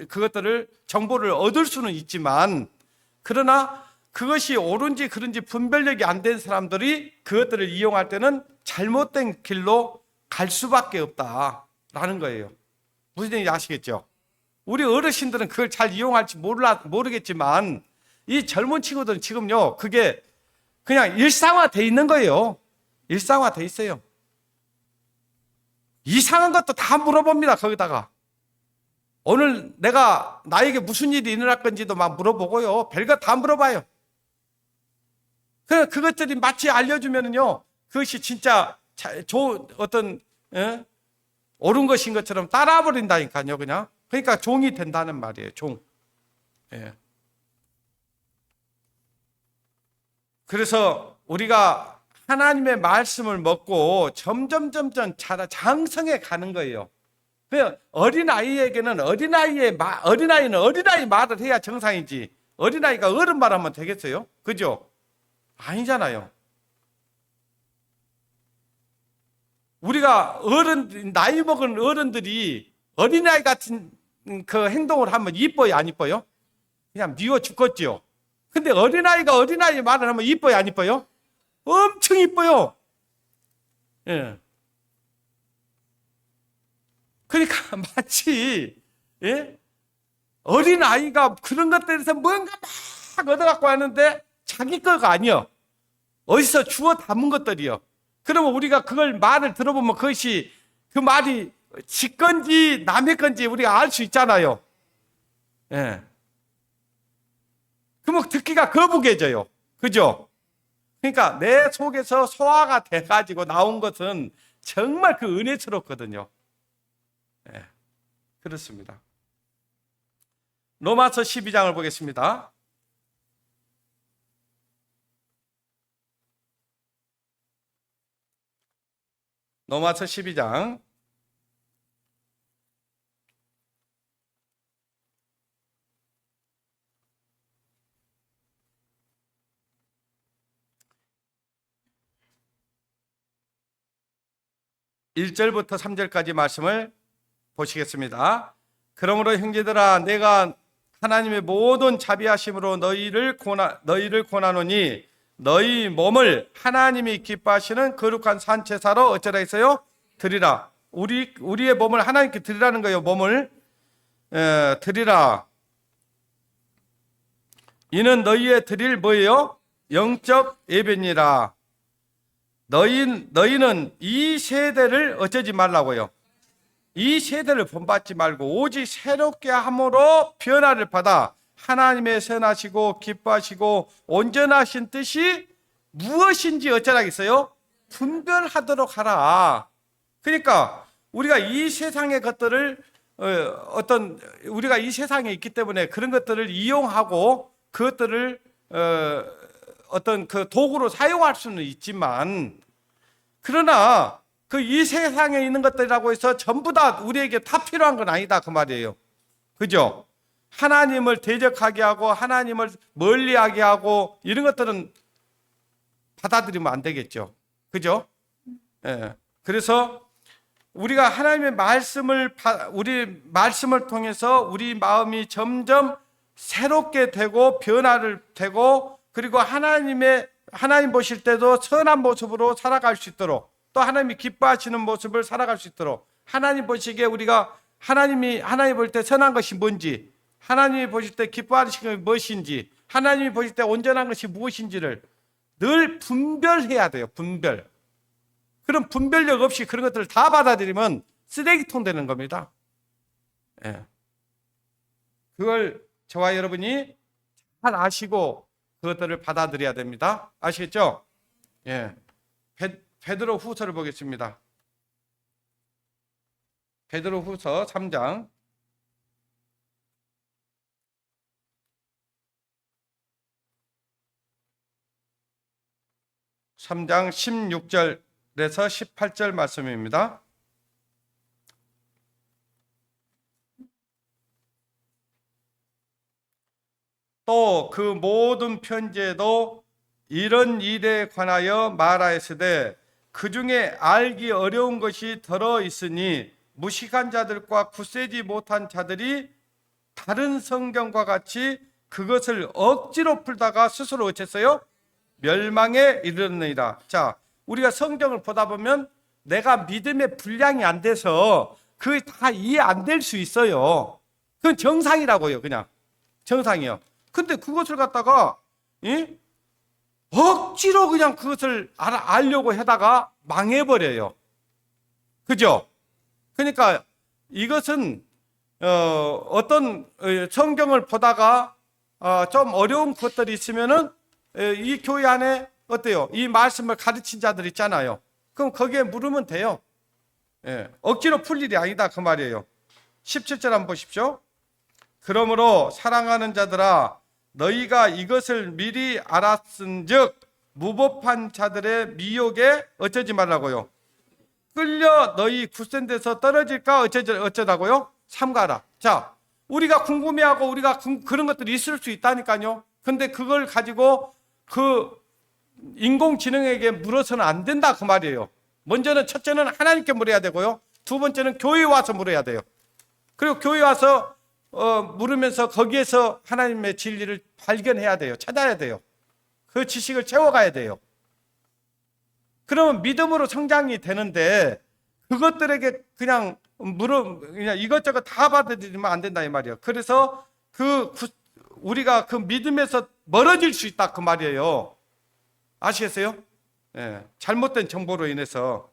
그것들을 정보를 얻을 수는 있지만, 그러나 그것이 옳은지 그른지 분별력이 안 된 사람들이 그것들을 이용할 때는 잘못된 길로 갈 수밖에 없다라는 거예요. 무슨 얘기인지 아시겠죠? 우리 어르신들은 그걸 잘 이용할지 모르겠지만 이 젊은 친구들은 지금요 그게 그냥 일상화돼 있는 거예요. 일상화돼 있어요. 이상한 것도 다 물어봅니다. 거기다가 오늘 나에게 무슨 일이 일어날 건지도 막 물어보고요. 별거 다 물어봐요. 그것들이 마치 알려주면은요 그것이 진짜 좋은 어떤 옳은 것인 것처럼 따라 버린다니까요. 그냥 그러니까 종이 된다는 말이에요. 종. 예. 그래서 우리가 하나님의 말씀을 먹고 점점 장성해 가는 거예요. 어린아이에게는 어린아이는 어린아이 말을 해야 정상이지 어린아이가 어른 말하면 되겠어요? 그죠? 아니잖아요. 우리가 나이 먹은 어른들이 어린아이 같은 그 행동을 하면 이뻐요, 안 이뻐요? 그냥 미워 죽겠지요. 근데 어린아이가 어린아이 말을 하면 이뻐요, 안 이뻐요? 엄청 이뻐요. 예. 그러니까 마치 어린아이가 그런 것들에서 뭔가 막 얻어갖고 하는데 자기 거가 아니요. 어디서 주워 담은 것들이요. 그러면 우리가 그걸 말을 들어보면 그것이 그 말이 지 건지 남의 건지 우리가 알 수 있잖아요. 예. 그러면 듣기가 거북해져요. 그죠? 그러니까 내 속에서 소화가 돼가지고 나온 것은 정말 그 은혜스럽거든요. 예. 그렇습니다. 로마서 12장을 보겠습니다. 로마서 12장 1절부터 3절까지 말씀을 보시겠습니다. 그러므로 형제들아 내가 하나님의 모든 자비하심으로 너희를 권하노니 너희 몸을 하나님이 기뻐하시는 거룩한 산제사로 어쩌라 했어요? 드리라. 우리의 몸을 하나님께 드리라는 거예요. 몸을 드리라. 이는 너희의 드릴 뭐예요? 영적 예배니라. 너희는 이 세대를 어쩌지 말라고요? 이 세대를 본받지 말고 오직 새롭게 함으로 변화를 받아 하나님의 선하시고 기뻐하시고 온전하신 뜻이 무엇인지 어쩌라겠어요? 분별하도록 하라. 그러니까 우리가 이 세상의 것들을 우리가 이 세상에 있기 때문에 그런 것들을 이용하고 그것들을 어떤 그 도구로 사용할 수는 있지만, 그러나 그 이 세상에 있는 것들이라고 해서 전부 다 우리에게 다 필요한 건 아니다 그 말이에요. 그죠? 하나님을 대적하게 하고 하나님을 멀리하게 하고 이런 것들은 받아들이면 안 되겠죠. 그죠? 예. 그래서 우리가 하나님의 우리 말씀을 통해서 우리 마음이 점점 새롭게 되고 변화를 되고, 그리고 하나님 보실 때도 선한 모습으로 살아갈 수 있도록, 또 하나님이 기뻐하시는 모습을 살아갈 수 있도록, 하나님 보시기에 우리가 하나님이 볼 때 선한 것이 뭔지, 하나님이 보실 때 기뻐하시는 것이 무엇인지, 하나님이 보실 때 온전한 것이 무엇인지를 늘 분별해야 돼요. 분별. 그런 분별력 없이 그런 것들을 다 받아들이면 쓰레기통 되는 겁니다. 예. 그걸 저와 여러분이 잘 아시고 그것들을 받아들여야 됩니다. 아시겠죠? 예. 베드로 후서를 보겠습니다. 베드로 후서 3장 16절에서 18절 말씀입니다. 또 그 모든 편지에도 이런 일에 관하여 말하였으되 그 중에 알기 어려운 것이 들어 있으니 무식한 자들과 굳세지 못한 자들이 다른 성경과 같이 그것을 억지로 풀다가 스스로 어쨌어요? 멸망에 이르느니라. 자, 우리가 성경을 보다 보면 내가 믿음의 분량이 안 돼서 그게 다 이해 안 될 수 있어요. 그건 정상이라고요. 그냥 정상이요. 근데 그것을 갖다가 억지로 그냥 그것을 알려고 하다가 망해버려요. 그죠? 그러니까 이것은 어떤 성경을 보다가 좀 어려운 것들이 있으면은 이 교회 안에 어때요? 이 말씀을 가르친 자들 있잖아요. 그럼 거기에 물으면 돼요. 예, 억지로 풀 일이 아니다 그 말이에요. 17절 한번 보십시오. 그러므로 사랑하는 자들아 너희가 이것을 미리 알았은즉 무법한 자들의 미혹에 어쩌지 말라고요. 끌려 너희 굳센 데서 떨어질까 어쩌다고요? 삼가라. 자, 우리가 궁금해하고 우리가 그런 것들이 있을 수 있다니까요. 근데 그걸 가지고 그 인공지능에게 물어서는 안 된다 그 말이에요. 먼저는 첫째는 하나님께 물어야 되고요. 두 번째는 교회에 와서 물어야 돼요. 그리고 교회에 와서 물으면서 거기에서 하나님의 진리를 발견해야 돼요. 찾아야 돼요. 그 지식을 채워가야 돼요. 그러면 믿음으로 성장이 되는데 그것들에게 그냥 이것저것 다 받아들이면 안 된다 이 말이에요. 그래서 우리가 그 믿음에서 멀어질 수 있다 그 말이에요. 아시겠어요? 예, 잘못된 정보로 인해서.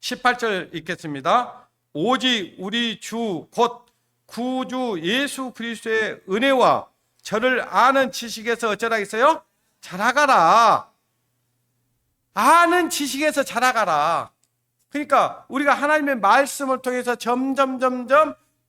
18절 읽겠습니다. 오직 우리 주 곧 구주 예수 그리스도의 은혜와 저를 아는 지식에서 어쩌라 했어요? 자라가라. 아는 지식에서 자라가라. 그러니까 우리가 하나님의 말씀을 통해서 점점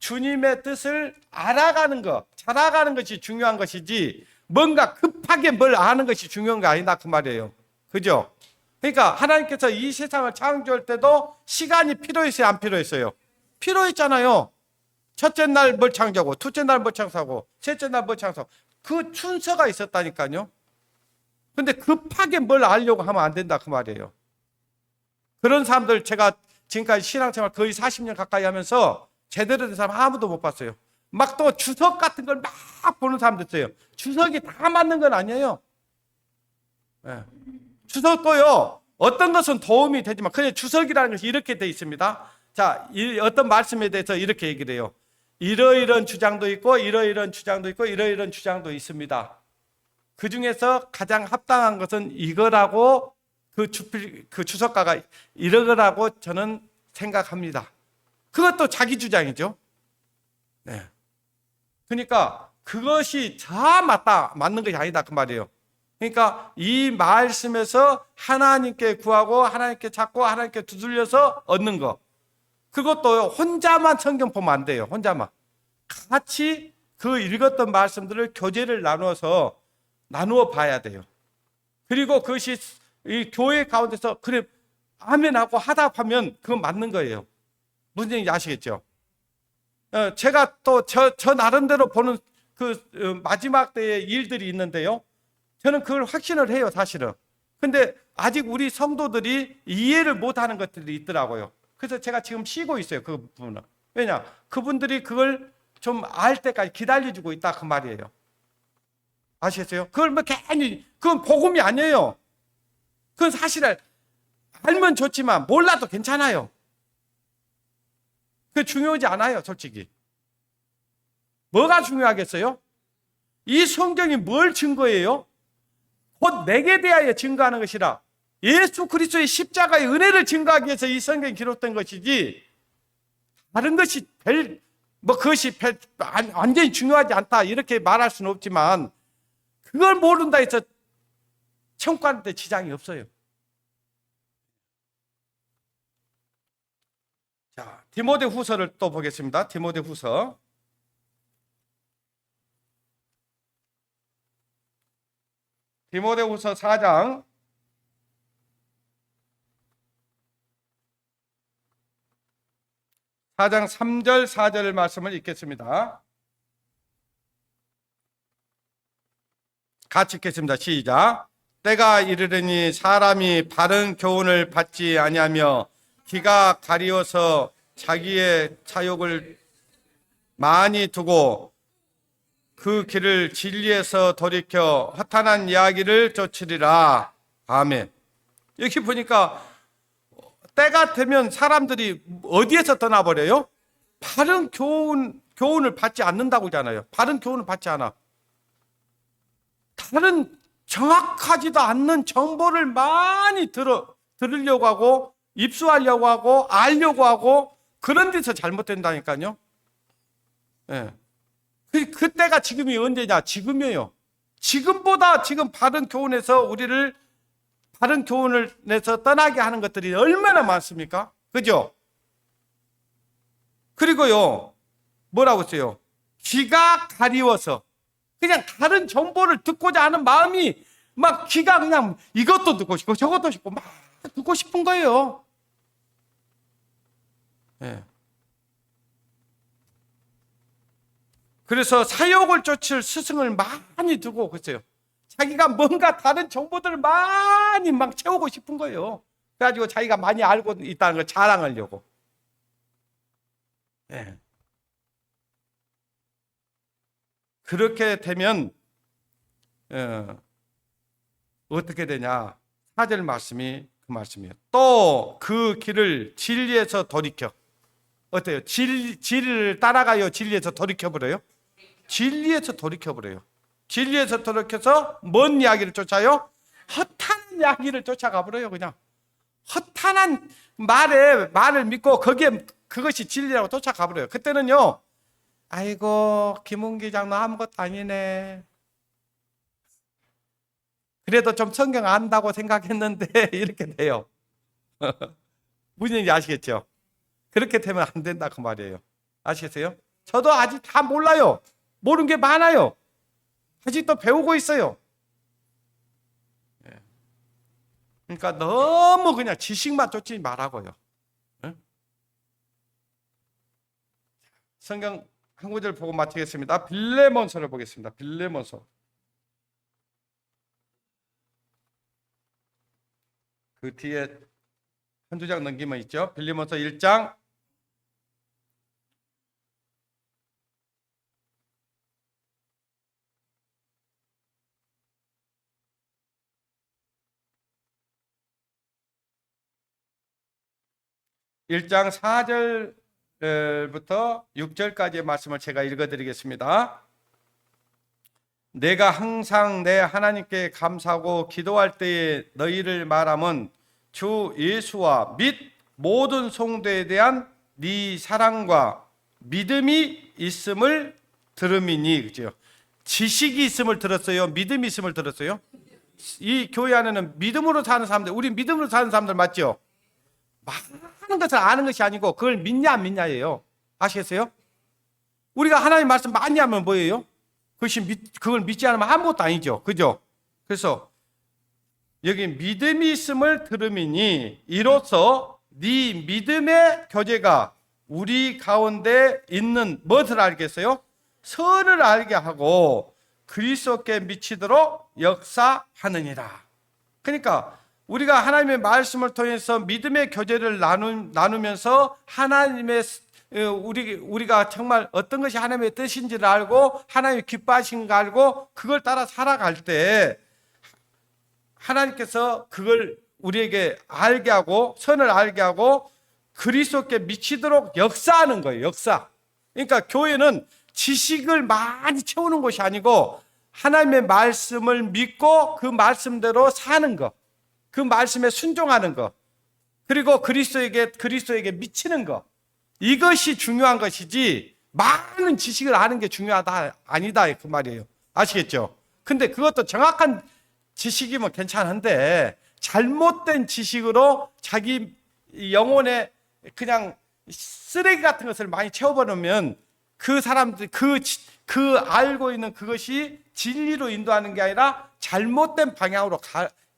주님의 뜻을 알아가는 것, 자라가는 것이 중요한 것이지 뭔가 급하게 뭘 아는 것이 중요한 게 아니다 그 말이에요. 그죠? 그러니까 하나님께서 이 세상을 창조할 때도 시간이 필요했어요, 안 필요했어요? 필요했잖아요. 첫째 날 뭘 창조하고, 둘째 날 뭘 창조하고, 셋째 날 뭘 창조하고, 그 순서가 있었다니까요. 근데 급하게 뭘 알려고 하면 안 된다 그 말이에요. 그런 사람들 제가 지금까지 신앙생활 거의 40년 가까이 하면서 제대로 된 사람 아무도 못 봤어요. 막 또 주석 같은 걸 막 보는 사람도 있어요. 주석이 다 맞는 건 아니에요. 네. 주석도요, 어떤 것은 도움이 되지만 그냥 주석이라는 것이 이렇게 돼 있습니다. 자, 어떤 말씀에 대해서 이렇게 얘기를 해요. 이러이러한 주장도 있고 이러이러한 주장도 있고 이러이러한 주장도 있습니다. 그 중에서 가장 합당한 것은 이거라고 그 주석가가 이러거라고 저는 생각합니다. 그것도 자기 주장이죠. 네. 그러니까 그것이 다 맞는 것이 아니다 그 말이에요. 그러니까 이 말씀에서 하나님께 구하고 하나님께 찾고 하나님께 두들려서 얻는 거, 그것도 혼자만 성경 보면 안 돼요. 혼자만 같이 그 읽었던 말씀들을 교제를 나누어 봐야 돼요. 그리고 그것이 이 교회 가운데서 그래 아멘하고 하다 보면 그건 맞는 거예요. 무슨 얘기인지 아시겠죠? 제가 또 저 나름대로 보는 마지막 때의 일들이 있는데요. 저는 그걸 확신을 해요, 사실은. 근데 아직 우리 성도들이 이해를 못하는 것들이 있더라고요. 그래서 제가 지금 쉬고 있어요, 그 부분은. 왜냐? 그분들이 그걸 좀 알 때까지 기다려주고 있다, 그 말이에요. 아시겠어요? 그걸 뭐 괜히, 그건 복음이 아니에요. 그건 사실을 알면 좋지만 몰라도 괜찮아요. 그게 중요하지 않아요, 솔직히. 뭐가 중요하겠어요? 이 성경이 뭘 증거해요? 곧 내게 대하여 증거하는 것이라. 예수 그리스도의 십자가의 은혜를 증거하기 위해서 이 성경이 기록된 것이지, 다른 것이 그것이 완전히 중요하지 않다 이렇게 말할 수는 없지만, 그걸 모른다 해서 천국 가는 데 지장이 없어요. 자, 디모데후서를 또 보겠습니다. 디모데후서 4장 3절 4절 말씀을 읽겠습니다. 같이 읽겠습니다. 시작. 때가 이르르니 사람이 바른 교훈을 받지 아니하며 귀가 가리워서 자기의 사욕을 많이 두고 그 길을 진리에서 돌이켜 허탄한 이야기를 쫓으리라. 아멘. 여기 보니까 때가 되면 사람들이 어디에서 떠나버려요? 바른 교훈을 받지 않는다고 하잖아요. 바른 교훈을 받지 않아. 다른 정확하지도 않는 정보를 많이 들으려고 하고 입수하려고 하고 알려고 하고, 그런 데서 잘못된다니까요. 예. 그때가 지금이 언제냐? 지금이에요. 지금보다 지금 바른 교훈에서 우리를 바른 교훈을 내서 떠나게 하는 것들이 얼마나 많습니까? 그죠? 그리고요, 뭐라고 했어요? 귀가 가리워서 그냥 다른 정보를 듣고자 하는 마음이 막 귀가 그냥 이것도 듣고 싶고 저것도 싶고 막 듣고 싶은 거예요. 예. 그래서 사욕을 쫓을 스승을 많이 두고 그랬어요. 자기가 뭔가 다른 정보들을 많이 막 채우고 싶은 거예요. 그래가지고 자기가 많이 알고 있다는 걸 자랑하려고. 예. 그렇게 되면 어떻게 되냐? 4절 말씀이 그 말씀이에요. 또 그 길을 진리에서 돌이켜. 어때요? 진리를 따라가요? 진리에서 돌이켜버려요? 진리에서 돌이켜버려요. 진리에서 돌이켜서 뭔 이야기를 쫓아요? 허탄한 이야기를 쫓아가버려요. 그냥 허탄한 말을 믿고 그것이 진리라고 쫓아가버려요. 그때는요, 아이고 김은기 장로 아무것도 아니네, 그래도 좀 성경 안다고 생각했는데 이렇게 돼요. 무슨 얘기인지 아시겠죠? 그렇게 되면 안 된다 그 말이에요. 아시겠어요? 저도 아직 다 몰라요. 모르는 게 많아요. 아직도 배우고 있어요. 그러니까 너무 그냥 지식만 쫓지 말라고요. 성경 한 구절 보고 마치겠습니다. 빌레몬서를 보겠습니다. 빌레몬서. 그 뒤에 한두 장 넘기면 있죠. 빌레몬서 1장 1장 4절부터 6절까지의 말씀을 제가 읽어드리겠습니다. 내가 항상 내 하나님께 감사하고 기도할 때에 너희를 말함은 주 예수와 및 모든 성도에 대한 네 사랑과 믿음이 있음을 들음이니. 그죠? 지식이 있음을 들었어요? 믿음이 있음을 들었어요? 이 교회 안에는 믿음으로 사는 사람들, 우리 믿음으로 사는 사람들 맞죠? 많은 것을 아는 것이 아니고 그걸 믿냐 안 믿냐예요. 아시겠어요? 우리가 하나님 말씀 많이 하면 뭐예요? 그걸 믿지 않으면 아무것도 아니죠. 그죠? 그래서 여기 믿음이 있음을 들음이니 이로써 네 믿음의 교제가 우리 가운데 있는 무엇을 알겠어요? 선을 알게 하고 그리스도께 미치도록 역사하느니라. 그러니까 우리가 하나님의 말씀을 통해서 믿음의 교제를 나누면서 하나님의 우리가 정말 어떤 것이 하나님의 뜻인지를 알고 하나님이 기뻐하신 거 알고 그걸 따라 살아갈 때 하나님께서 그걸 우리에게 알게 하고 선을 알게 하고 그리스도께 미치도록 역사하는 거예요. 역사. 그러니까 교회는 지식을 많이 채우는 것이 아니고 하나님의 말씀을 믿고 그 말씀대로 사는 것, 그 말씀에 순종하는 것, 그리고 그리스도에게 미치는 것, 이것이 중요한 것이지 많은 지식을 아는 게 중요하다 아니다 그 말이에요. 아시겠죠? 근데 그것도 정확한 지식이면 괜찮은데 잘못된 지식으로 자기 영혼에 그냥 쓰레기 같은 것을 많이 채워버리면 그 사람들 그 알고 있는 그것이 진리로 인도하는 게 아니라 잘못된 방향으로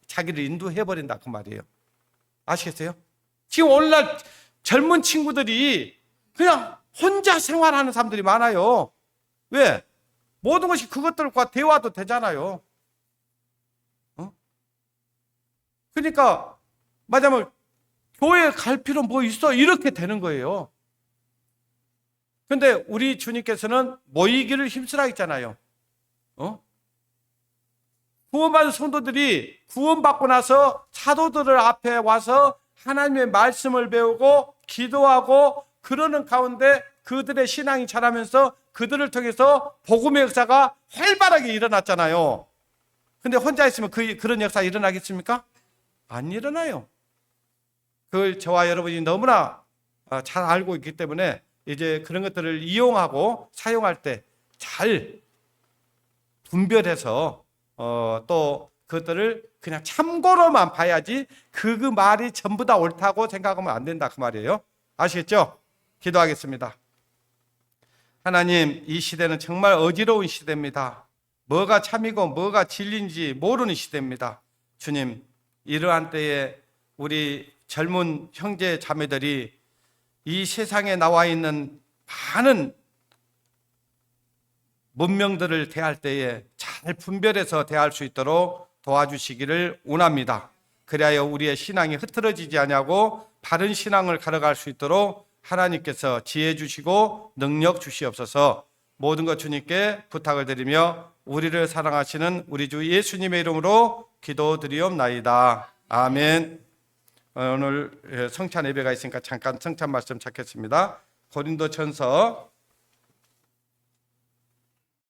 자기를 인도해버린다 그 말이에요. 아시겠어요? 지금 오늘날 젊은 친구들이 그냥 혼자 생활하는 사람들이 많아요. 왜? 모든 것이 그것들과 대화도 되잖아요. 그러니까 말하자면 교회 갈 필요 뭐 있어? 이렇게 되는 거예요. 근데 우리 주님께서는 모이기를 힘쓰라 했잖아요. 구원받은 성도들이 구원받고 나서 사도들 앞에 와서 하나님의 말씀을 배우고 기도하고 그러는 가운데 그들의 신앙이 자라면서 그들을 통해서 복음의 역사가 활발하게 일어났잖아요. 근데 혼자 있으면 그런 역사 일어나겠습니까? 안 일어나요. 그걸 저와 여러분이 너무나 잘 알고 있기 때문에 이제 그런 것들을 이용하고 사용할 때 잘 분별해서 또 그것들을 그냥 참고로만 봐야지 그 말이 전부 다 옳다고 생각하면 안 된다 그 말이에요. 아시겠죠? 기도하겠습니다. 하나님, 이 시대는 정말 어지러운 시대입니다. 뭐가 참이고 뭐가 진리인지 모르는 시대입니다. 주님, 이러한 때에 우리 젊은 형제 자매들이 이 세상에 나와 있는 많은 문명들을 대할 때에 잘 분별해서 대할 수 있도록 도와주시기를 원합니다. 그래야 우리의 신앙이 흐트러지지 아니하고 바른 신앙을 가져갈 수 있도록 하나님께서 지혜 주시고 능력 주시옵소서. 모든 것 주님께 부탁을 드리며 우리를 사랑하시는 우리 주 예수님의 이름으로 기도드리옵나이다. 아멘. 오늘 성찬 예배가 있으니까 잠깐 성찬 말씀 찾겠습니다. 고린도전서